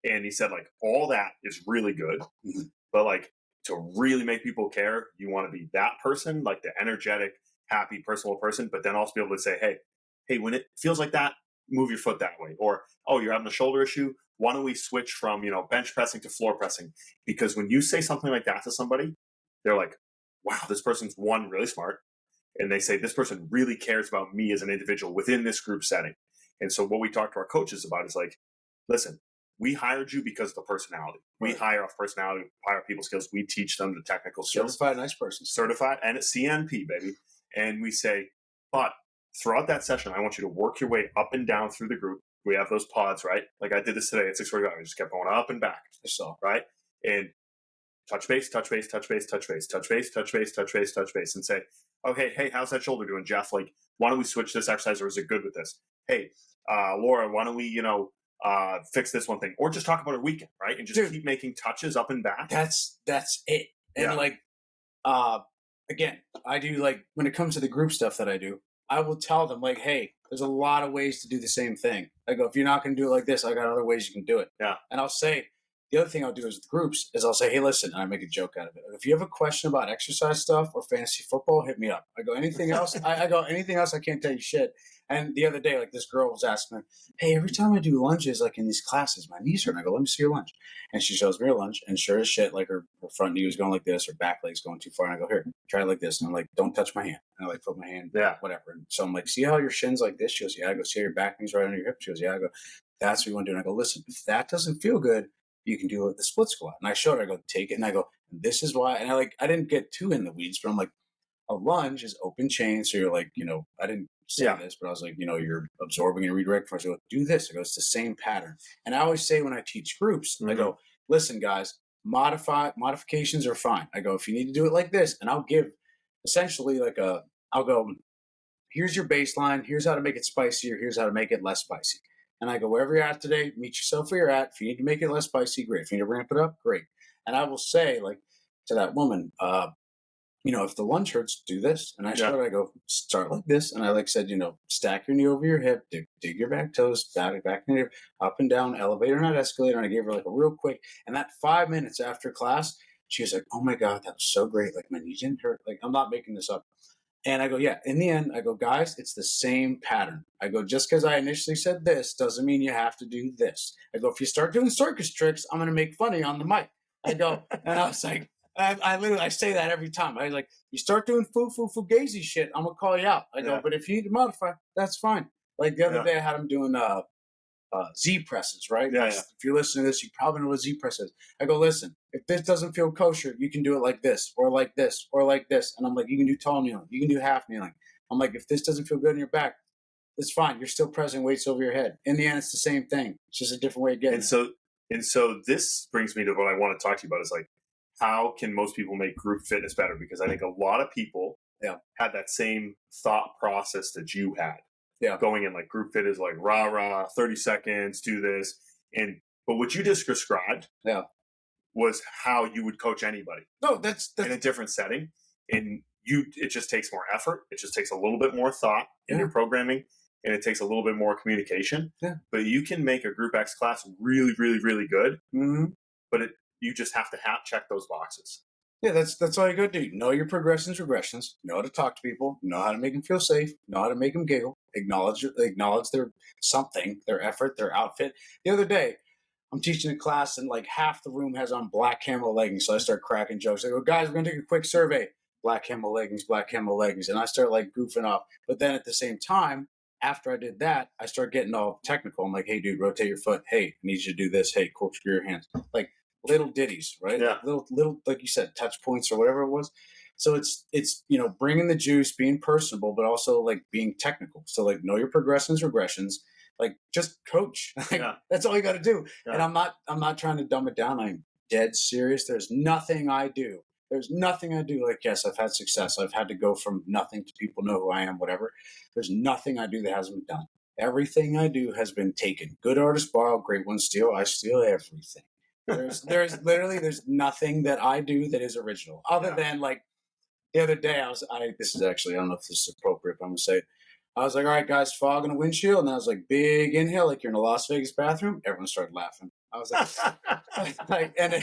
And he said, all that is really good, mm-hmm. but to really make people care, you want to be that person, the energetic, happy, personal person, but then also be able to say, hey, when it feels like that, move your foot that way. Or, oh, you're having a shoulder issue. Why don't we switch from, bench pressing to floor pressing? Because when you say something like that to somebody, they're like, wow, this person's one, really smart. And they say, this person really cares about me as an individual within this group setting. And so what we talk to our coaches about is like, listen, we hired you because of the personality. We hire off personality, hire people skills. We teach them the technical skills. Certified nice person. Certified, and it's CNP, baby. And we say, but throughout that session, I want you to work your way up and down through the group. We have those pods, right? Like I did this today at 6:45. I just kept going up and back. Right? And touch base, touch base, touch base, touch base, touch base, touch base, touch base, touch base, and say, okay, hey, how's that shoulder doing, Jeff? Like, why don't we switch this exercise, or is it good with this? Hey, Laura, why don't we, fix this one thing, or just talk about our weekend, right? And just keep making touches up and back. That's it. And again, I do like when it comes to the group stuff that I do, I will tell them like, hey, there's a lot of ways to do the same thing. I go, if you're not going to do it like this, I got other ways you can do it. Yeah. And I'll say, the other thing I'll do is with groups is I'll say, hey, listen, and I make a joke out of it. If you have a question about exercise stuff or fantasy football, hit me up. I go, anything else? I go, anything else? I can't tell you shit. And the other day, like this girl was asking me, hey, every time I do lunges, like in these classes, my knees hurt. And I go, let me see your lunge. And she shows me her lunge, and sure as shit, like her front knee was going like this, her back leg's going too far. And I go, here, try it like this. And I'm like, don't touch my hand. And I like put my hand, whatever. And so I'm like, see how your shin's like this? She goes, yeah. I go, see how your back knee's right under your hip? She goes, yeah. I go, that's what you want to do. And I go, listen, if that doesn't feel good, you can do the split squat. And I showed her, I go, take it. And I go, this is why. And I didn't get too in the weeds, but I'm like, a lunge is open chain. So you're like, I didn't say this, but I was like, you're absorbing and redirecting first. I go, do this. I go, it's the same pattern. And I always say when I teach groups, I go, listen, guys, modifications are fine. I go, if you need to do it like this, and I'll give essentially I'll go, here's your baseline. Here's how to make it spicier. Here's how to make it less spicy. And I go, wherever you're at today, meet yourself where you're at. If you need to make it less spicy, great. If you need to ramp it up, great. And I will say, like, to that woman, if the lunge hurts, do this. And I showed her, I go, start like this. And I said, stack your knee over your hip, dig your back toes, back in your up and down, elevator, not escalator. And I gave her a real quick. And that 5 minutes after class, she was like, oh my God, that was so great. Like, my knee didn't hurt. Like, I'm not making this up. And I go, yeah, in the end, I go, guys, it's the same pattern. I go, just because I initially said this doesn't mean you have to do this. I go, if you start doing circus tricks, I'm going to make fun of you on the mic. I go, and I was like, I say that every time. I was like, you start doing fugazi shit, I'm going to call you out. I go, but if you need to modify, that's fine. Like the other day I had him doing Z presses, right? Yeah. If you're listening to this, you probably know what Z press is. I go, listen, if this doesn't feel kosher, you can do it like this, or like this, or like this. And I'm like, you can do tall kneeling, you can do half kneeling. I'm like, if this doesn't feel good in your back, it's fine. You're still pressing weights over your head. In the end, it's the same thing. It's just a different way of getting it. And so this brings me to what I want to talk to you about is like, how can most people make group fitness better? Because I think a lot of people had that same thought process that you had. Yeah. Going in like group fit is like rah, 30 seconds, do this. But what you just described was how you would coach anybody. No, that's in a different setting. And it just takes more effort. It just takes a little bit more thought in your programming, and it takes a little bit more communication. Yeah. But you can make a group X class really, really, really good. Mm-hmm. But you just have to check those boxes. Yeah, that's all you got to do. Know your progressions, regressions. Know how to talk to people. Know how to make them feel safe. Know how to make them giggle. Acknowledge their something, their effort, their outfit. The other day, I'm teaching a class and like half the room has on black camo leggings. So I start cracking jokes. I go, guys, we're gonna take a quick survey. Black camo leggings, and I start like goofing off. But then at the same time, after I did that, I start getting all technical. I'm like, hey, dude, rotate your foot. Hey, I need you to do this. Hey, corkscrew your hands. Like little ditties, right? Yeah. Little, like you said, touch points or whatever it was. So it's bringing the juice, being personable, but also like being technical. So like know your progressions, regressions, like just coach. That's all you got to do. Yeah. And I'm not trying to dumb it down. I'm dead serious. There's nothing I do. Like, yes, I've had success. I've had to go from nothing to people know who I am, whatever. There's nothing I do that hasn't been done. Everything I do has been taken. Good artists borrow, great ones steal. I steal everything. There's literally nothing that I do that is original other than like the other day this is actually, I don't know if this is appropriate, but I'm gonna say it. I was like, all right, guys, fog in the windshield. And I was like, big inhale, like you're in a Las Vegas bathroom. Everyone started laughing. I was like, and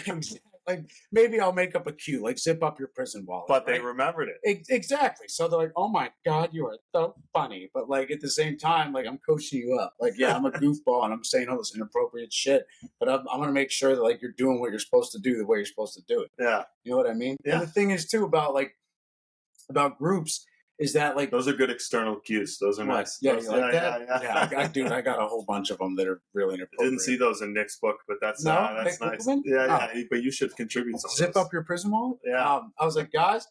like maybe I'll make up a cue, like zip up your prison wallet. But they right? remembered it. Exactly. So they're like, "Oh my god, you are so funny," but like at the same time, like I'm coaching you up. Like, yeah, I'm a goofball and I'm saying all this inappropriate shit, but I'm gonna make sure that like you're doing what you're supposed to do the way you're supposed to do it. Yeah. You know what I mean? Yeah. And the thing is too about groups is that like those are good external cues. Those are nice. Yeah, those, you like that? Yeah. I got a whole bunch of them that are really inappropriate. Didn't see those in Nick's book, but that's nice. Yeah. But you should contribute some. Zip up your prison wallet. Yeah. I was like, guys,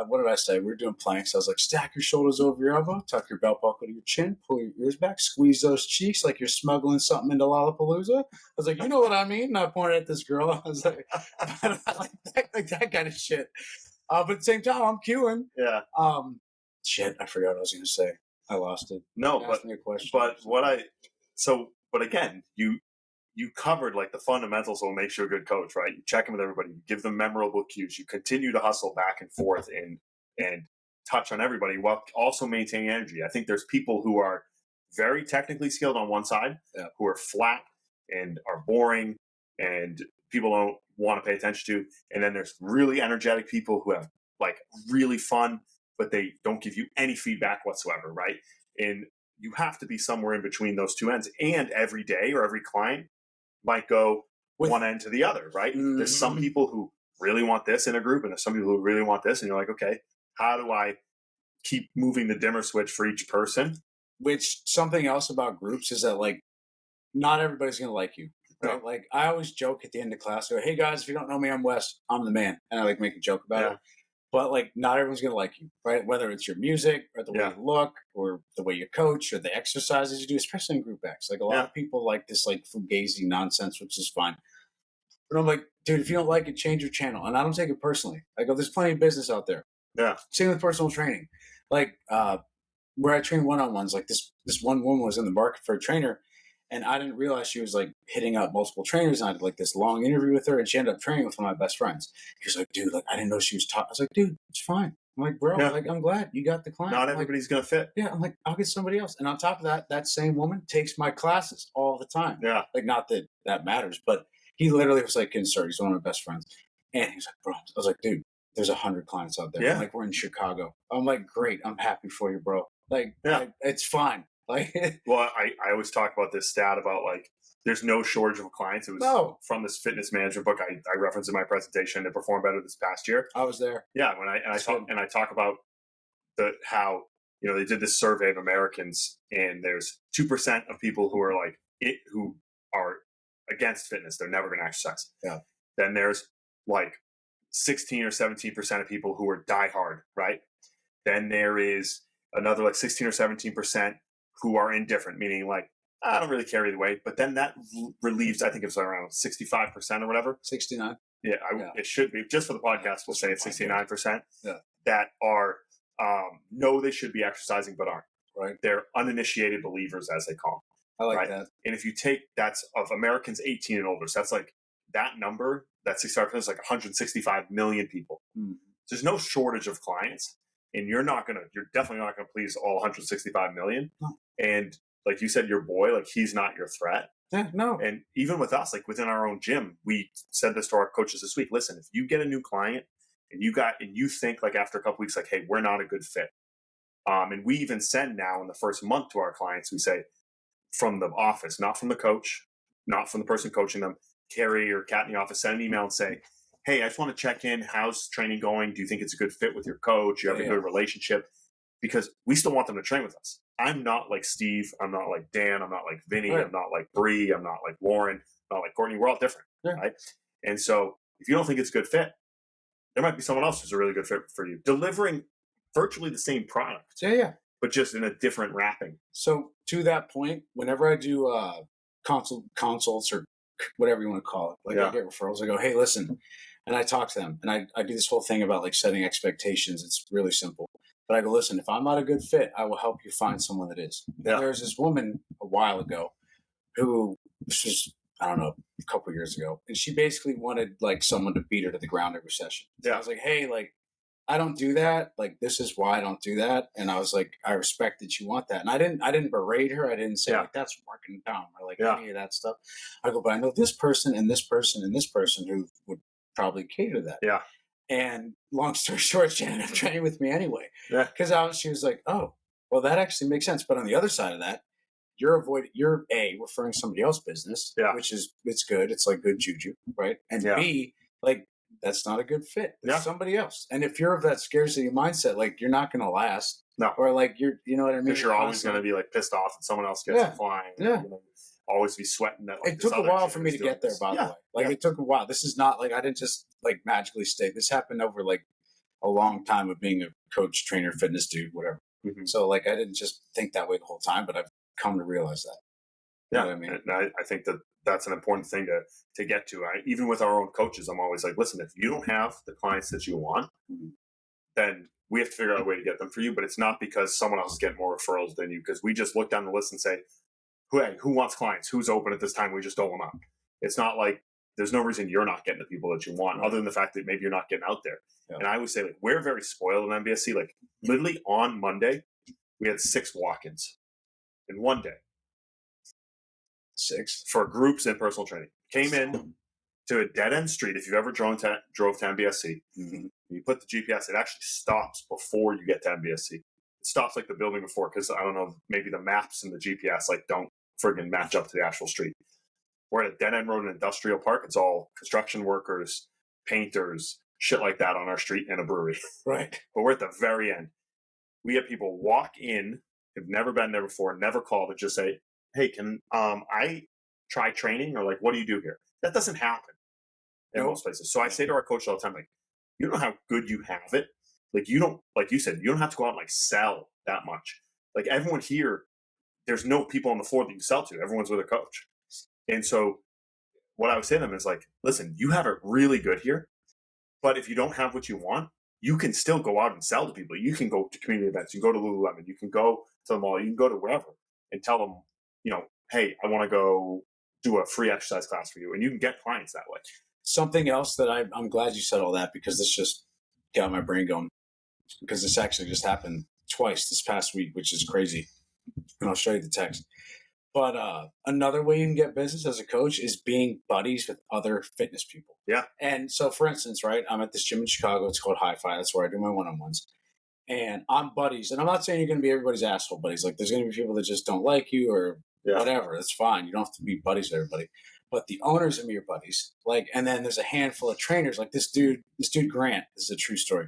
what did I say? We were doing planks. I was like, stack your shoulders over your elbow, tuck your belt buckle to your chin, pull your ears back, squeeze those cheeks like you're smuggling something into Lollapalooza. I was like, you know what I mean? And I pointed at this girl. I was like, like that kind of shit. But at the same time, I'm cueing. Yeah. Shit, I forgot what I was going to say. I lost it. No, but again, you covered like the fundamentals will make you a good coach, right? You check in with everybody, you give them memorable cues, you continue to hustle back and forth and touch on everybody while also maintaining energy. I think there's people who are very technically skilled on one side, who are flat and are boring and people don't want to pay attention to. And then there's really energetic people who have like really fun, but they don't give you any feedback whatsoever, right? And you have to be somewhere in between those two ends. And every day or every client might go one end to the other, right? Mm-hmm. There's some people who really want this in a group, and there's some people who really want this. And you're like, okay, how do I keep moving the dimmer switch for each person? Which something else about groups is that like not everybody's going to like you. Right? No. Like I always joke at the end of class, I go, hey guys, if you don't know me, I'm Wes. I'm the man. And I like make a joke about it. But like not everyone's going to like you, right? Whether it's your music or the way you look or the way you coach or the exercises you do, especially in group X. Like a lot of people like this like fugazi nonsense, which is fine. But I'm like, dude, if you don't like it, change your channel. And I don't take it personally. I go, there's plenty of business out there. Yeah. Same with personal training. Like where I train one-on-ones, like this one woman was in the market for a trainer. And I didn't realize she was like hitting up multiple trainers. And I did like this long interview with her, and she ended up training with one of my best friends. He was like, dude, like I didn't know she was taught. I was like, dude, it's fine. I'm like, bro, like I'm glad you got the client. Not everybody's gonna fit. Yeah, I'm like, I'll get somebody else. And on top of that, that same woman takes my classes all the time. Yeah. Like not that that matters, but he literally was like, insert, he's one of my best friends. And he's like, bro, I was like, dude, there's 100 clients out there. Yeah. I'm like, we're in Chicago. I'm like, great, I'm happy for you, bro. Like, it's fine. Like, well, I always talk about this stat about like there's no shortage of clients. It was from this fitness management book I referenced in my presentation. It performed better this past year. I was there. Yeah, I talk about how they did this survey of Americans, and there's 2% of people who are against fitness. They're never going to exercise. Yeah. Then there's like 16 or 17% of people who are diehard, right? Then there is another like 16 or 17% who are indifferent, meaning like, I don't really care either way. But then that relieves, I think it's around 65% or whatever. 69. Yeah, it should be. Just for the podcast, we'll say it's 69%. Yeah. That are, know they should be exercising but aren't. Right. They're uninitiated believers, as they call them. I like that. And if you take, that's of Americans 18 and older. So that's like, that number, that 65% is like 165 million people. Mm-hmm. There's no shortage of clients. And you're definitely not going to please all 165 million. No. And like you said, your boy, like he's not your threat. Yeah, no. And even with us, like within our own gym, we said this to our coaches this week. Listen, if you get a new client and you think like after a couple weeks, like, hey, we're not a good fit. And we even send now in the first month to our clients, we say from the office, not from the coach, not from the person coaching them, Carrie or Kat in the office, send an email and say, hey, I just want to check in. How's training going? Do you think it's a good fit with your coach? You have a good relationship? Because we still want them to train with us. I'm not like Steve. I'm not like Dan. I'm not like Vinny. Right. I'm not like Bree. I'm not like Lauren. I'm not like Courtney. We're all different, right? And so if you don't think it's a good fit, there might be someone else who's a really good fit for you. Delivering virtually the same product. Yeah. But just in a different wrapping. So to that point, whenever I do consults or whatever you want to call it, I get referrals, I go, hey, listen. And I talk to them, and I do this whole thing about like setting expectations. It's really simple. But I go, listen, if I'm not a good fit, I will help you find someone that is. Yeah. There's this woman a while ago who, this was, I don't know, a couple of years ago, and she basically wanted like someone to beat her to the ground every session. So I was like, hey, like, I don't do that. Like, this is why I don't do that. And I was like, I respect that you want that. And I didn't berate her. I didn't say like, that's working down or like any of that stuff. I go, but I know this person and this person and this person who would probably cater that. Yeah. And long story short, she ended up training with me anyway. Yeah. Because she was like, oh, well, that actually makes sense. But on the other side of that, you're A, referring somebody else's business, Yeah. which is, it's good. It's like good juju, right? And Yeah. B, like, that's not a good fit. There's Yeah. somebody else. And if you're of that scarcity mindset, like, you're not going to last. No. Or like, you know what I mean? Because you're always going to be like pissed off that someone else gets Yeah. flying. Yeah. You know, always be sweating that. Like, It took a while for me to get there, by the way. Like, it took a while. This is not like I didn't just like magically stay. This happened over like a long time of being a coach, trainer, fitness dude, whatever. Mm-hmm. So like, I didn't just think that way the whole time, but I've come to realize that. You know what I mean? And I think that that's an important thing to get to. Even with our own coaches, I'm always like, listen, if you don't have the clients that you want, then we have to figure out a way to get them for you. But it's not because someone else is getting more referrals than you, because we just look down the list and say, who wants clients? Who's open at this time? We just dole them up. It's not like there's no reason you're not getting the people that you want, other than the fact that maybe you're not getting out there. Yeah. And I would say, like, we're very spoiled in MBSC. Like, literally on Monday, we had 6 walk-ins in one day. 6 for groups and personal training. Came in to a dead end street. If you've ever drove to MBSC, you put the GPS, it actually stops before you get to MBSC. It stops like the building before, because I don't know, maybe the maps and the GPS like don't friggin' match up to the actual street. We're at a dead end road in Industrial Park. It's all construction workers, painters, shit like that on our street, and a brewery. Right. But we're at the very end. We have people walk in, have never been there before, never called, and just say, hey, can I try training? Or like, what do you do here? That doesn't happen in most places. So I say to our coach all the time, like, you don't know how good you have it. Like, you don't, like you said, you don't have to go out and like sell that much. Like, everyone here, there's no people on the floor that you sell to. Everyone's with a coach. And so what I would say to them is like, listen, you have it really good here, but if you don't have what you want, you can still go out and sell to people. You can go to community events. You can go to Lululemon. You can go to the mall. You can go to wherever and tell them, you know, hey, I want to go do a free exercise class for you. And you can get clients that way. Something else that I'm glad you said all that, because this just got my brain going, because this actually just happened twice this past week, which is crazy. And I'll show you the text. But another way you can get business as a coach is being buddies with other fitness people. Yeah. And so, for instance, right, I'm at this gym in Chicago. It's called Hi-Fi. That's where I do my one-on-ones. And I'm buddies. And I'm not saying you're going to be everybody's asshole buddies. Like, there's going to be people that just don't like you or whatever. That's fine. You don't have to be buddies with everybody. But the owners are your buddies. Like, and then there's a handful of trainers. Like this dude Grant. This is a true story.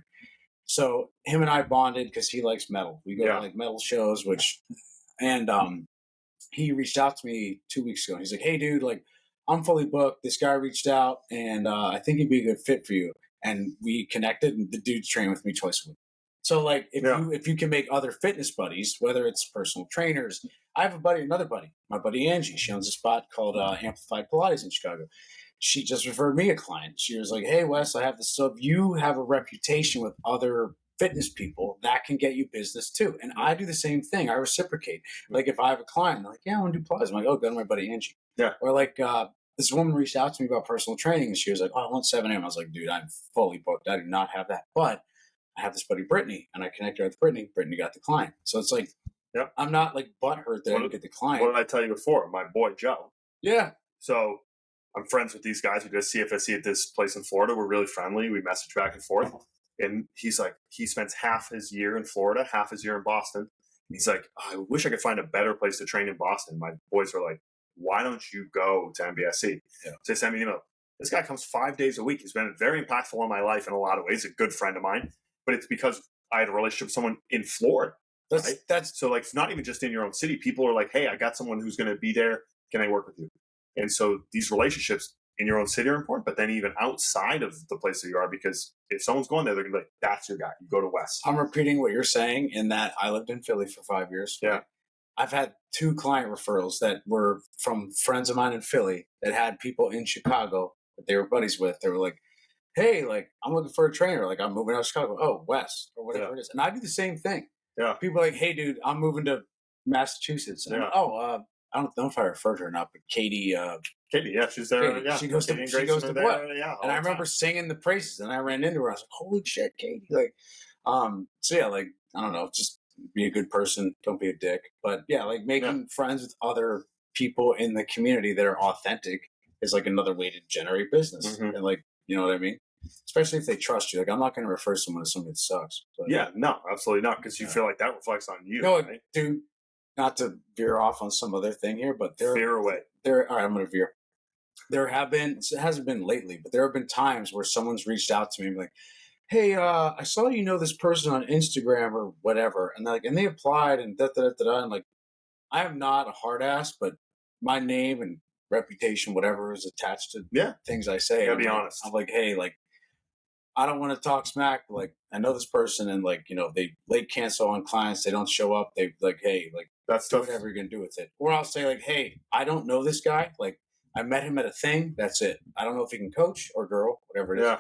So him and I bonded because he likes metal. We go to like metal shows, and he reached out to me 2 weeks ago. He's like, hey, dude, like, I'm fully booked. This guy reached out, and I think he'd be a good fit for you. And we connected, and the dude's training with me twice a week. So, like, if you can make other fitness buddies, whether it's personal trainers, I have another buddy, my buddy Angie. She owns a spot called Amplified Pilates in Chicago. She just referred me a client. She was like, hey, Wes, I have this. So if you have a reputation with other fitness people, that can get you business too. And I do the same thing. I reciprocate. Like, if I have a client, they're like, yeah, I want to do Pilates. I'm like, oh, go to my buddy Angie. Yeah. Or like, this woman reached out to me about personal training, and she was like, oh, I want 7 a.m. I was like, dude, I'm fully booked. I do not have that. But I have this buddy, Brittany, and I connected her with Brittany. Brittany got the client. So it's like, I'm not like butthurt that I didn't get the client. What did I tell you before? My boy, Joe. Yeah. So I'm friends with these guys. We did CFSC at this place in Florida. We're really friendly. We message back and forth. And he's like, he spends half his year in Florida, half his year in Boston. And he's like, oh, I wish I could find a better place to train in Boston. My boys were like, why don't you go to MBSC? Yeah. So they sent me an email. This guy comes 5 days a week. He's been very impactful in my life in a lot of ways. A good friend of mine. But it's because I had a relationship with someone in Florida. That's so like, it's not even just in your own city. People are like, hey, I got someone who's going to be there. Can I work with you? And so these relationships in your own city are important, but then even outside of the place that you are, because if someone's going there, they're going to be like, that's your guy. You go to West. I'm repeating what you're saying in that I lived in Philly for 5 years. Yeah. I've had 2 client referrals that were from friends of mine in Philly that had people in Chicago that they were buddies with. They were like, hey, like, I'm looking for a trainer. Like, I'm moving out of Chicago. Oh, West or whatever it is. And I do the same thing. Yeah. People are like, hey, dude, I'm moving to Massachusetts. And I don't know if I referred her or not, but Katie. Katie, yeah, she's there. Katie, Yeah. She goes to what? Yeah, and I remember singing the praises, and I ran into her. I was like, holy shit, Katie. Like, so yeah, like, I don't know, just be a good person. Don't be a dick. But yeah, like making friends with other people in the community that are authentic is like another way to generate business. Mm-hmm. And like, You know what I mean? Especially if they trust you. Like, I'm not going to refer someone to somebody that sucks. But, Yeah, no, absolutely not, because you feel like that reflects on you. no, Right? dude, not to veer off on some other thing here, but Veer away. all right, I'm going to veer. There have been, it hasn't been lately, but there have been times where someone's reached out to me and be like, hey, I saw you know this person on Instagram or whatever, and like, and they applied and da da da da, da, and like, I am not a hard ass, but my name and reputation, whatever, is attached to things I say. You gotta be like, honest. I'm like, hey, like, I don't want to talk smack, but like, I know this person, and like, you know, they late cancel on clients, they don't show up. They like, hey, like, That's do tough. whatever you're gonna do with it. Or I'll say like, hey, I don't know this guy. Like, I met him at a thing. That's it. I don't know if he can coach or girl, whatever it is. Yeah.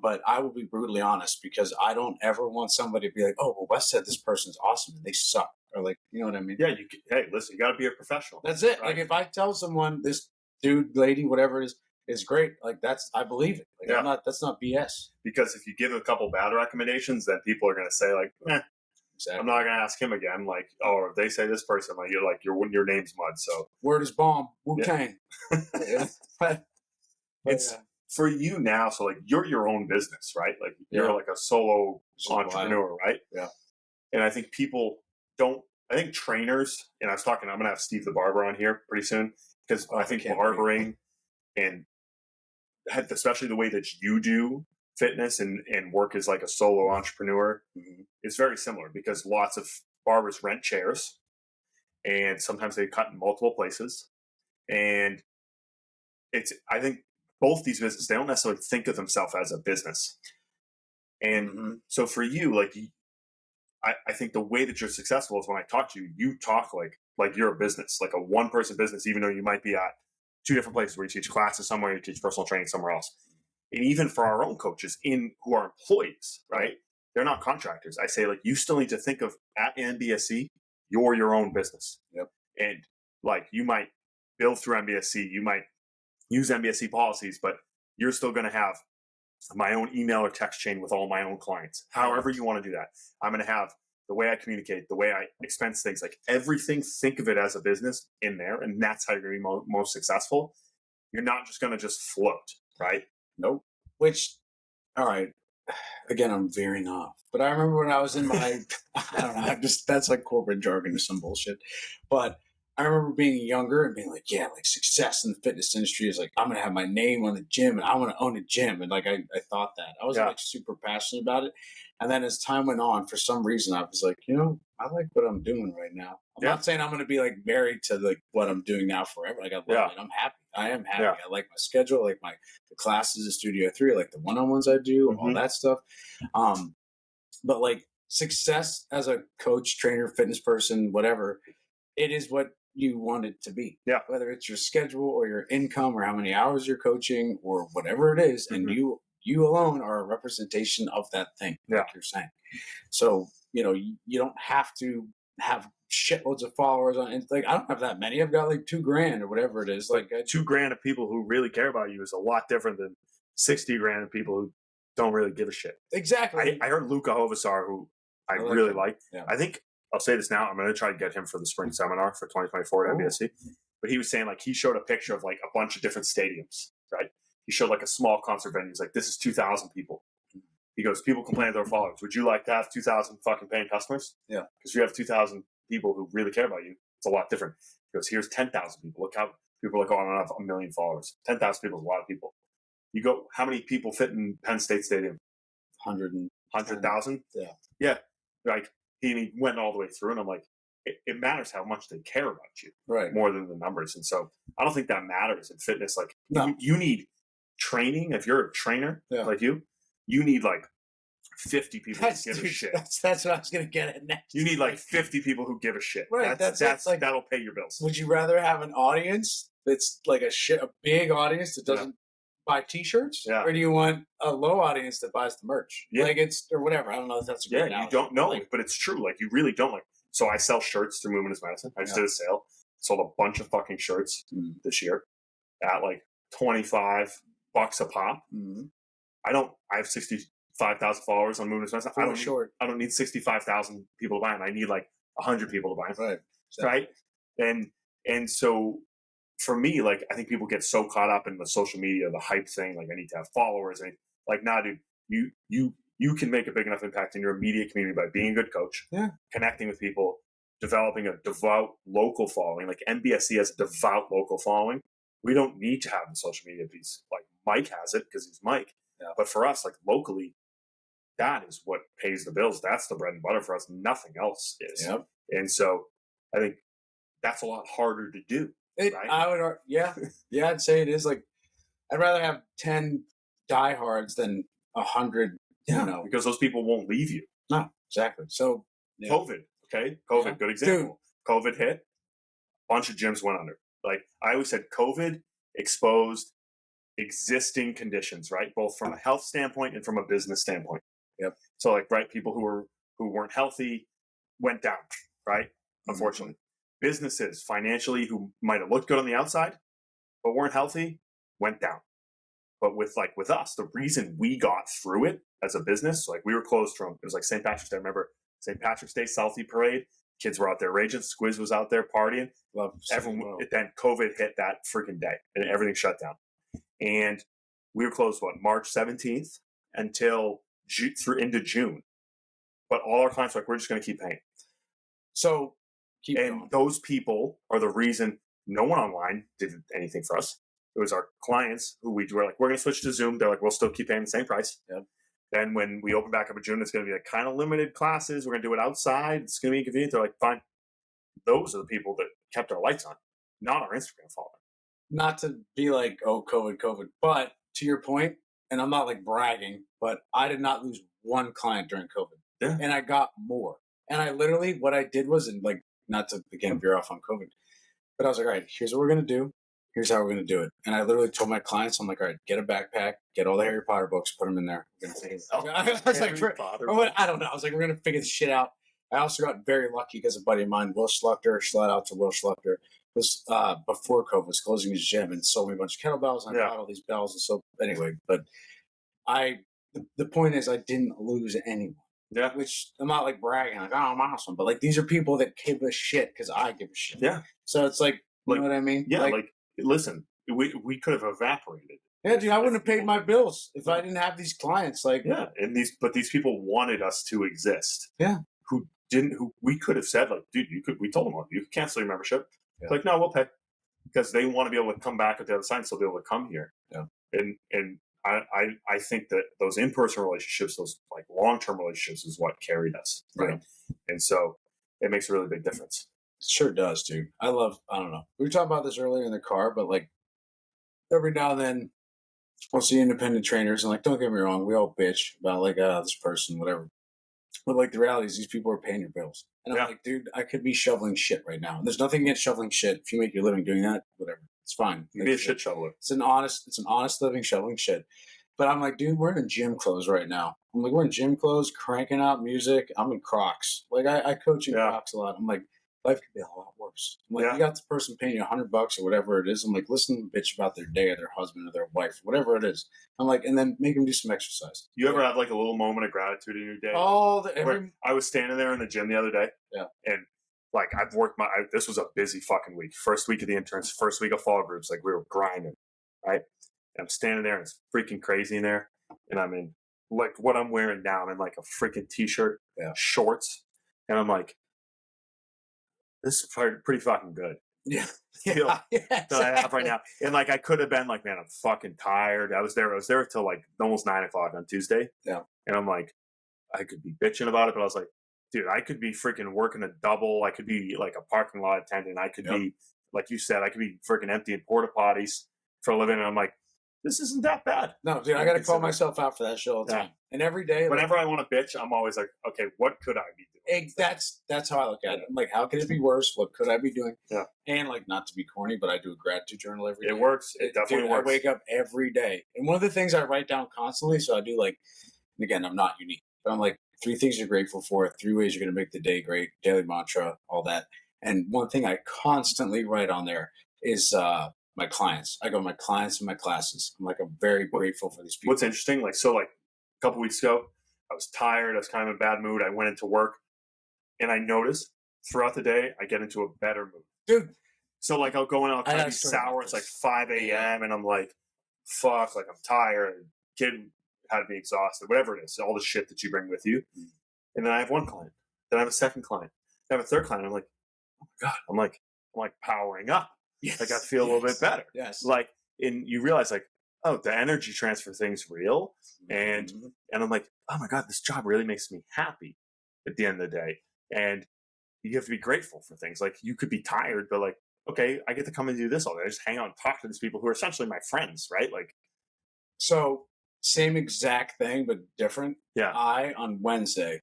But I will be brutally honest, because I don't ever want somebody to be like, oh, well, Wes said this person's awesome and they suck. Or like, you know what I mean? Yeah. Hey, listen, you got to be a professional. That's it. Right? Like, if I tell someone this dude, lady, whatever it is great, like, I believe it. Like, that's not BS. Because if you give a couple bad recommendations, then people are going to say like, Exactly. I'm not going to ask him again. Like, oh, if they say this person, like, your name's mud. So word is bomb. Wu-Tang. It's for you now. So like, you're your own business, right? Like, you're like a solo entrepreneur, right? Yeah. And I think people don't. I think trainers, and I'm going to have Steve the barber on here pretty soon, because I think barbering and especially the way that you do fitness and work as like a solo entrepreneur is very similar, because lots of barbers rent chairs and sometimes they cut in multiple places. And I think both these businesses, they don't necessarily think of themselves as a business. And so for you, like, I think the way that you're successful is when I talk to you, you talk like you're a business, like a one-person business, even though you might be at two different places where you teach classes somewhere, you teach personal training somewhere else. And even for our own coaches who are employees, right? They're not contractors. I say, like, you still need to think of at NBSC, you're your own business. Yep. And like, you might build through NBSC, you might use NBSC policies, but you're still going to have my own email or text chain with all my own clients. However you want to do that. I'm going to have the way I communicate, the way I expense things, like everything, think of it as a business in there. And that's how you're going to be most successful. You're not just going to just float, right? Nope. Which, all right, again, I'm veering off. But I remember when I was in my, I don't know, that's like corporate jargon or some bullshit. But I remember being younger and being like, yeah, like, success in the fitness industry is like, I'm going to have my name on the gym and I want to own a gym. And like, I thought that. I was like super passionate about it. And then as time went on, for some reason, I was like, you know, I like what I'm doing right now. I'm not saying I'm going to be like married to like what I'm doing now forever. Like, I love it. I'm happy. I am happy. I like my schedule. I like the classes at Studio 3. I like the one-on-ones I do, all that stuff. But like, success as a coach, trainer, fitness person, whatever, it is what you want it to be. Yeah. Whether it's your schedule or your income or how many hours you're coaching or whatever it is. And you alone are a representation of that thing, like you're saying. So, you know, you don't have to have shitloads of followers on it. Like, I don't have that many. I've got like $2,000 or whatever it is. Like, $2,000 of people who really care about you is a lot different than $60,000 of people who don't really give a shit. Exactly. I heard Luca Hovasar, who I really like. Yeah. I think I'll say this now. I'm going to try to get him for the spring seminar for 2024 at NBSC. But he was saying, like, he showed a picture of like a bunch of different stadiums, right? He showed like a small concert venue. He's like, this is 2,000 people. He goes, people complain to their followers. Would you like to have 2,000 fucking paying customers? Yeah. Because if you have 2,000 people who really care about you, it's a lot different. He goes, here's 10,000 people. Look how people are like, oh, I don't have 1 million followers. 10,000 people is a lot of people. You go, how many people fit in Penn State Stadium? 100,000? Yeah. Yeah. Like, he went all the way through, and I'm like, it matters how much they care about you, right? More than the numbers. And so I don't think that matters in fitness. Like, you need training. If you're a trainer like you need like 50 people who give a shit. That's what I was going to get at next. You need like 50 people who give a shit. Right. That's like, that'll pay your bills. Would you rather have an audience that's like a big audience that doesn't buy T-shirts, or do you want a low audience that buys the merch? Yeah. Like, it's, or whatever. I don't know if that's a good analogy. You don't know, like, but it's true. Like, you really don't. Like, so I sell shirts through Movement is Medicine. I just did a sale. Sold a bunch of fucking shirts this year at like $25 a pop. I have 65,000 followers on Movement is Medicine. I don't need 65,000 people to buy them. I need like 100 people to buy them. Right. And so for me, like, I think people get so caught up in the social media, the hype thing, like I need to have followers. And like, nah, dude, you can make a big enough impact in your immediate community by being a good coach, connecting with people, developing a devout local following. Like NBSC has a devout local following. We don't need to have the social media piece. Like Mike has it because he's Mike. Yeah. But for us, like locally, that is what pays the bills. That's the bread and butter for us. Nothing else is. Yep. And so I think that's a lot harder to do. Right? I would, yeah, I'd say it is. Like, I'd rather have 10 diehards than 100. Yeah, you know, because those people won't leave you. No, exactly. So COVID, okay, COVID, good example. Dude. COVID hit, a bunch of gyms went under. Like I always said, COVID exposed existing conditions, right? Both from a health standpoint and from a business standpoint. Yep. So like, right, people who weren't healthy went down, right? Unfortunately. Mm-hmm. Businesses financially who might have looked good on the outside, but weren't healthy, went down. But with us, the reason we got through it as a business, like we were closed from, it was like St. Patrick's Day. I remember St. Patrick's Day Southie Parade. Kids were out there raging. Squiz was out there partying. Everyone. Then COVID hit that freaking day and everything shut down. And we were closed, March 17th until into June. But all our clients were like, we're just going to keep paying. So keep and going. Those people are the reason no one online did anything for us. It was our clients who we were like, we're going to switch to Zoom. They're like, we'll still keep paying the same price. Yep. Then when we open back up in June, it's going to be like kind of limited classes. We're going to do it outside. It's going to be inconvenient. They're like, fine. Those are the people that kept our lights on, not our Instagram following. Not to be like, oh, COVID. But to your point, and I'm not like bragging, but I did not lose one client during COVID. Yeah. And I got more. And I literally, what I did was, and like, not to, again, veer off on COVID, but I was like, all right, here's what we're going to do. Here's how we're going to do it. And I literally told my clients, I'm like, all right, get a backpack, get all the Harry Potter books, put them in there. We're going to figure I don't know. I was like, we're going to figure this shit out. I also got very lucky because a buddy of mine, Will Schluchter, shout out to Will Schluchter, was before COVID was closing his gym and sold me a bunch of kettlebells. And I bought all these bells. And so anyway, but the point is I didn't lose anyone. Yeah. Which I'm not like bragging, like, oh, I'm awesome. But like, these are people that give a shit because I give a shit. Yeah. So it's like, you know what I mean? Yeah. Like listen, we could have evaporated. Yeah, dude, I wouldn't have paid my bills if I didn't have these clients. Like, yeah. And these people wanted us to exist. Yeah. Who we could have said, like, dude, we told them, you could cancel your membership. Yeah. Like, no, we'll pay. Because they want to be able to come back at the other side and still be able to come here. Yeah. And I think that those in-person relationships, those like long-term relationships is what carried us. Right. Yeah. And so it makes a really big difference. It sure does, dude. I don't know. We were talking about this earlier in the car, but like every now and then we'll see independent trainers and like, don't get me wrong, we all bitch about like, this person, whatever. But like the reality is these people are paying your bills. And I'm like, dude, I could be shoveling shit right now. And there's nothing against shoveling shit. If you make your living doing that, whatever. It's fine. Be a shit shoveler. It's an honest living shoveling shit. But I'm like, dude, we're in gym clothes right now. I'm like, we're in gym clothes, cranking out music. I'm in Crocs. Like I coach in Crocs a lot. I'm like, life could be a lot worse. I'm like, you got the person paying you $100 or whatever it is. I'm like, listen to them bitch about their day or their husband or their wife, whatever it is. I'm like, and then make them do some exercise. You ever have like a little moment of gratitude in your day? I was standing there in the gym the other day. Yeah. And like I've worked this was a busy fucking week. First week of the interns, first week of fall groups. Like we were grinding, right? And I'm standing there and it's freaking crazy in there. And I'm in like what I'm wearing now. I'm in like a freaking t-shirt, shorts. And I'm like, this is pretty fucking good. Yeah. That I have right now. And like I could have been like, man, I'm fucking tired. I was there till like almost 9 o'clock on Tuesday. Yeah. And I'm like, I could be bitching about it, but I was like, dude, I could be freaking working a double. I could be like a parking lot attendant. I could be, like you said, I could be freaking emptying porta potties for a living. And I'm like, this isn't that bad. No, dude, I got to call myself out for that shit all the time. And every day, whenever I want to bitch, I'm always like, okay, what could I be doing? That's how I look at it. I'm like, how can it be worse? What could I be doing? Yeah. And like, not to be corny, but I do a gratitude journal every day. It works. It definitely works. I wake up every day. And one of the things I write down constantly, so I do like, and again, I'm not unique, but I'm like, 3 things you're grateful for, 3 ways you're going to make the day great, daily mantra, all that. And one thing I constantly write on there is my clients. I go, my clients and my classes. I'm like, I'm very grateful for these people. What's interesting, like a couple weeks ago, I was tired. I was kind of in a bad mood. I went into work and I noticed throughout the day, I get into a better mood. Dude. So like I'll go in, I'll kind of be story sour. about It's like this. 5 a.m. and I'm like, fuck, like I'm tired. Kid had to be exhausted, whatever it is, all the shit that you bring with you. And then I have one client. Then I have a second client. Then I have a third client. I'm like, oh my God. I'm like powering up. Yes. Like I feel a little bit better. Yes. Like, and you realize like, oh, the energy transfer thing's real. And I'm like, oh my God, this job really makes me happy at the end of the day. And you have to be grateful for things. Like you could be tired, but like, okay, I get to come and do this all day. I just hang out and talk to these people who are essentially my friends, right? Like, so same exact thing, but different. Yeah. On Wednesday,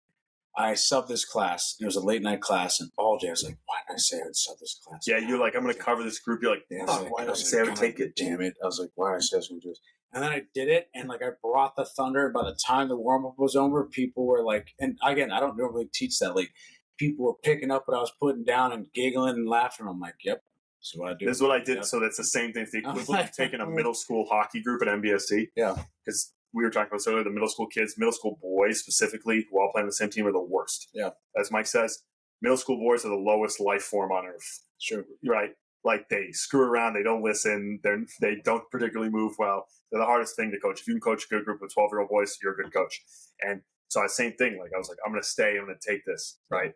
I subbed this class. It was a late night class, and all day I was like, why did I say I would sub this class? Yeah, you're like, I'm going to cover this group. You're like, why did I say I would take it? Damn it. I was like, why did I say I was going to do this? And then I did it, and like I brought the thunder. By the time the warm up was over, people were like, and again, I don't normally teach that late. People were picking up what I was putting down and giggling and laughing. I'm like, yep, this is what I do. This is what I did. Yep. So that's the same thing. It's the equivalent of taking a middle school hockey group at MBSC. Yeah. Because we were talking about earlier, the middle school kids, middle school boys specifically, who all play on the same team, are the worst. Yeah. As Mike says, middle school boys are the lowest life form on earth. Sure. Right? Like they screw around, they don't listen, they don't particularly move well. They're the hardest thing to coach. If you can coach a good group of 12-year-old boys, you're a good coach. And so same thing. Like I was like, I'm going to stay. I'm going to take this. Right.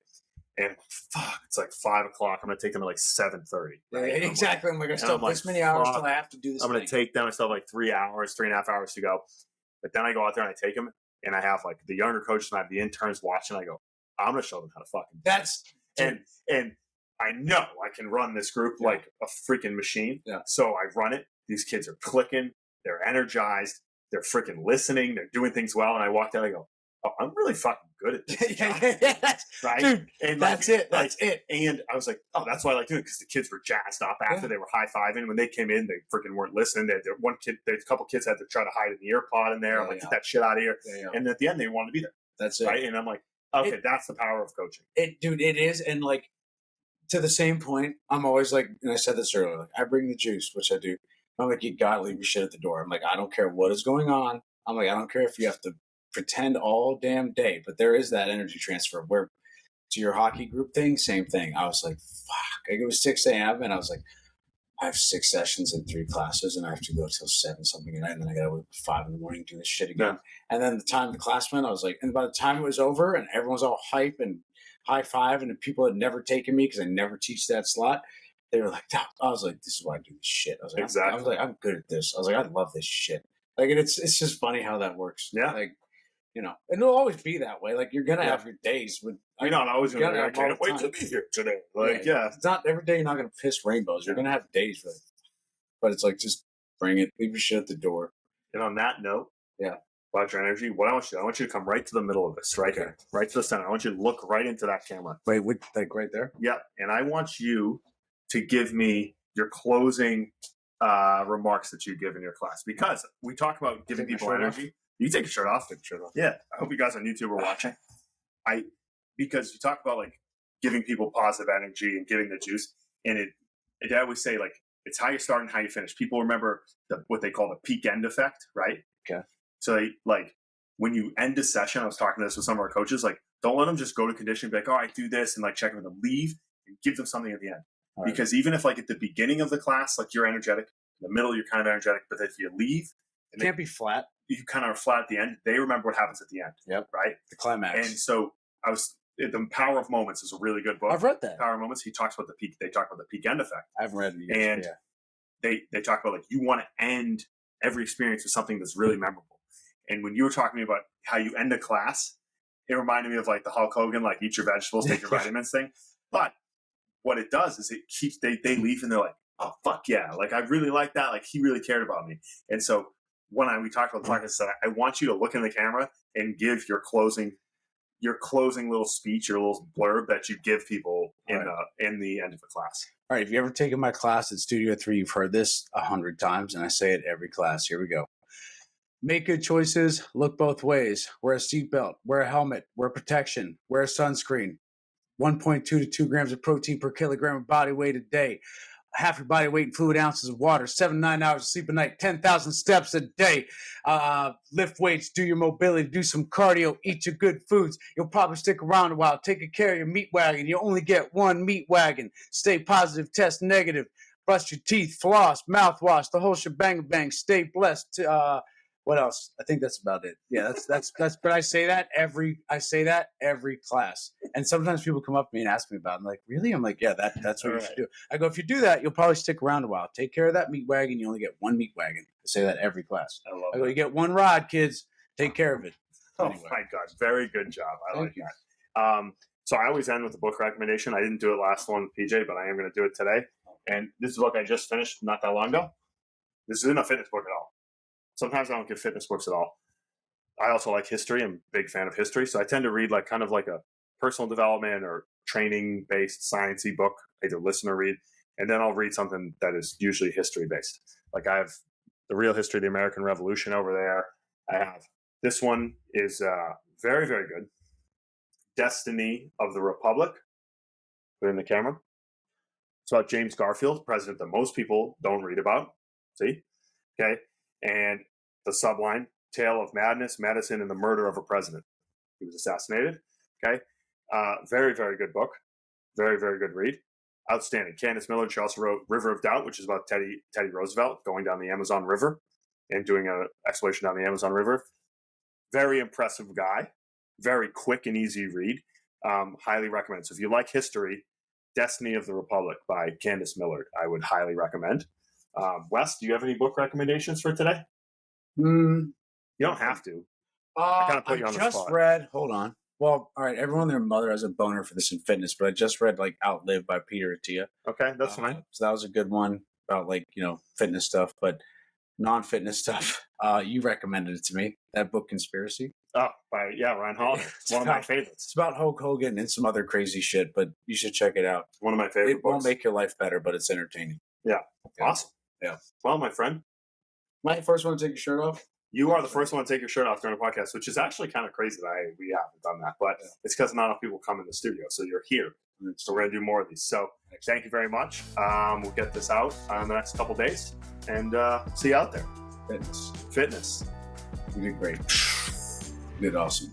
And fuck, it's like 5 o'clock. I'm going to take them at like 7:30. Right? Yeah, exactly. I'm like, I still have this many hours till I have to do this. I'm going to take them. I still have like 3.5 hours to go. But then I go out there and I take them, and I have like the younger coaches and I have the interns watching. I go, I'm going to show them how to fucking do this. And I know I can run this group like a freaking machine. Yeah. So I run it. These kids are clicking. They're energized. They're freaking listening. They're doing things well. And I walked out. I go, oh, I'm really fucking good at this. Right? Dude, and that's like, it. That's it. And I was like, oh, that's why I like doing it, because the kids were jazzed up after they were high-fiving. When they came in, they freaking weren't listening. A couple kids had to try to hide an ear pod in there. I'm like, get that shit out of here. Yeah. And at the end, they wanted to be there. That's it. Right? And I'm like, okay, that's the power of coaching. Dude, it is. And like, to the same point, I'm always like, and I said this earlier, like, I bring the juice, which I do. I'm like, you gotta leave your shit at the door. I'm like, I don't care what is going on. I'm like, I don't care if you have to pretend all damn day, but there is that energy transfer where to your hockey group thing, same thing. I was like, fuck. Like, it was 6 a.m. and I was like, I have 6 sessions and 3 classes and I have to go till 7 something at night, and then I gotta wake up at 5 in the morning and do this shit again. Yeah. And then the time the class went, I was like, and by the time it was over and everyone was all hype and high five, and the people had never taken me because I never teach that slot, they were like, I was like, this is why I do this shit. I was like, exactly. I was like, I'm good at this. I was like, I love this shit. Like, and it's just funny how that works. Yeah. Like, you know, and it'll always be that way. Like, you're gonna have your days with. You're not always gonna. I can't wait to be here today. Like, yeah, it's not every day. You're not gonna piss rainbows. You're gonna have days with it, but it's like, just bring it. Leave your shit at the door. And on that note, about your energy, what I want you to come right to the middle of this, right here, right to the center. I want you to look right into that camera. Wait, like right there? Yeah, and I want you to give me your closing remarks that you give in your class, because we talk about giving people energy. You take your shirt off. Take your shirt off. Yeah. I hope you guys on YouTube are watching. Because you talk about like giving people positive energy and giving the juice, and I always say like it's how you start and how you finish. People remember what they call the peak end effect, right? Okay. So like when you end a session, I was talking to this with some of our coaches, like don't let them just go to conditioning, be like, all right, do this, and like check with them, leave and give them something at the end. Right. Because even if like at the beginning of the class, like you're energetic, in the middle you're kind of energetic, but if you leave, it can't be flat. You kind of are flat at the end. They remember what happens at the end. Yep. Right? The climax. And so The Power of Moments is a really good book. I've read that. Power of Moments. He talks about they talk about the peak end effect. I haven't read it yet. And they talk about like you want to end every experience with something that's really memorable. And when you were talking to me about how you end a class, it reminded me of like the Hulk Hogan, like eat your vegetables, take your vitamins thing. But what it does is it keeps, they leave and they're like, oh, fuck yeah. Like, I really like that. Like, he really cared about me. And so when we talked about the podcast, I want you to look in the camera and give your closing little speech, your little blurb that you give people in the end of the class. All right. If you ever taken my class at Studio 3, you've heard this 100 times, and I say it every class. Here we go. Make good choices. Look both ways. Wear a seatbelt. Wear a helmet. Wear protection. Wear a sunscreen. 1.2 to 2 grams of protein per kilogram of body weight a day. half your body weight in fluid ounces of water, 7-9 hours of sleep a night, 10,000 steps a day, lift weights, do your mobility, do some cardio, eat your good foods. You'll probably stick around a while. Take care of your meat wagon. You only get one meat wagon. Stay positive, test negative. Brush your teeth, floss, mouthwash, the whole shebang bang. Stay blessed. What else? I think that's about it. Yeah, that's. But I say that every class, and sometimes people come up to me and ask me about it. I'm like, really? I'm like, yeah, that's what you should do. I go, if you do that, you'll probably stick around a while. Take care of that meat wagon. You only get one meat wagon. I say that every class. I go, you get one rod, kids. Take care of it. Anyway. Oh my God, very good job. I like that. So I always end with a book recommendation. I didn't do it last one with PJ, but I am going to do it today. And this is a book I just finished not that long ago. This isn't a fitness book at all. Sometimes I don't give fitness books at all. I also like history. I'm a big fan of history. So I tend to read like kind of like a personal development or training-based sciencey book, either listen or read. And then I'll read something that is usually history-based. Like I have The Real History of the American Revolution over there. I have this one is very, very good. Destiny of the Republic. Put in the camera. It's about James Garfield, president that most people don't read about. See? Okay. And the subline, Tale of Madness, Medicine, and the Murder of a President. He was assassinated. Okay. Very, very good book. Very, very good read. Outstanding. Candice Millard, she also wrote River of Doubt, which is about Teddy Roosevelt going down the Amazon River and doing an exploration down the Amazon River. Very impressive guy. Very quick and easy read. Highly recommend. So if you like history, Destiny of the Republic by Candice Millard, I would highly recommend. Wes, do you have any book recommendations for today? You don't have to. I kind of put you on the spot. Hold on. Well, all right, everyone and their mother has a boner for this in fitness, but I just read like Outlive by Peter Attia. Okay, that's fine. So that was a good one about like, fitness stuff, but non-fitness stuff. You recommended it to me, that book Conspiracy. Oh, Ryan Holiday. It's one of my favorites. It's about Hulk Hogan and some other crazy shit, but you should check it out. It's one of my favorite books. It won't make your life better, but it's entertaining. Yeah. Awesome. Yeah. Well, my friend. Am I the first one to take your shirt off? You are the first one to take your shirt off during a podcast, which is actually kind of crazy that we haven't done that. But it's because not enough people come in the studio. So you're here. So we're going to do more of these. So thank you very much. We'll get this out in the next couple days. And see you out there. Fitness. You did great. You did awesome.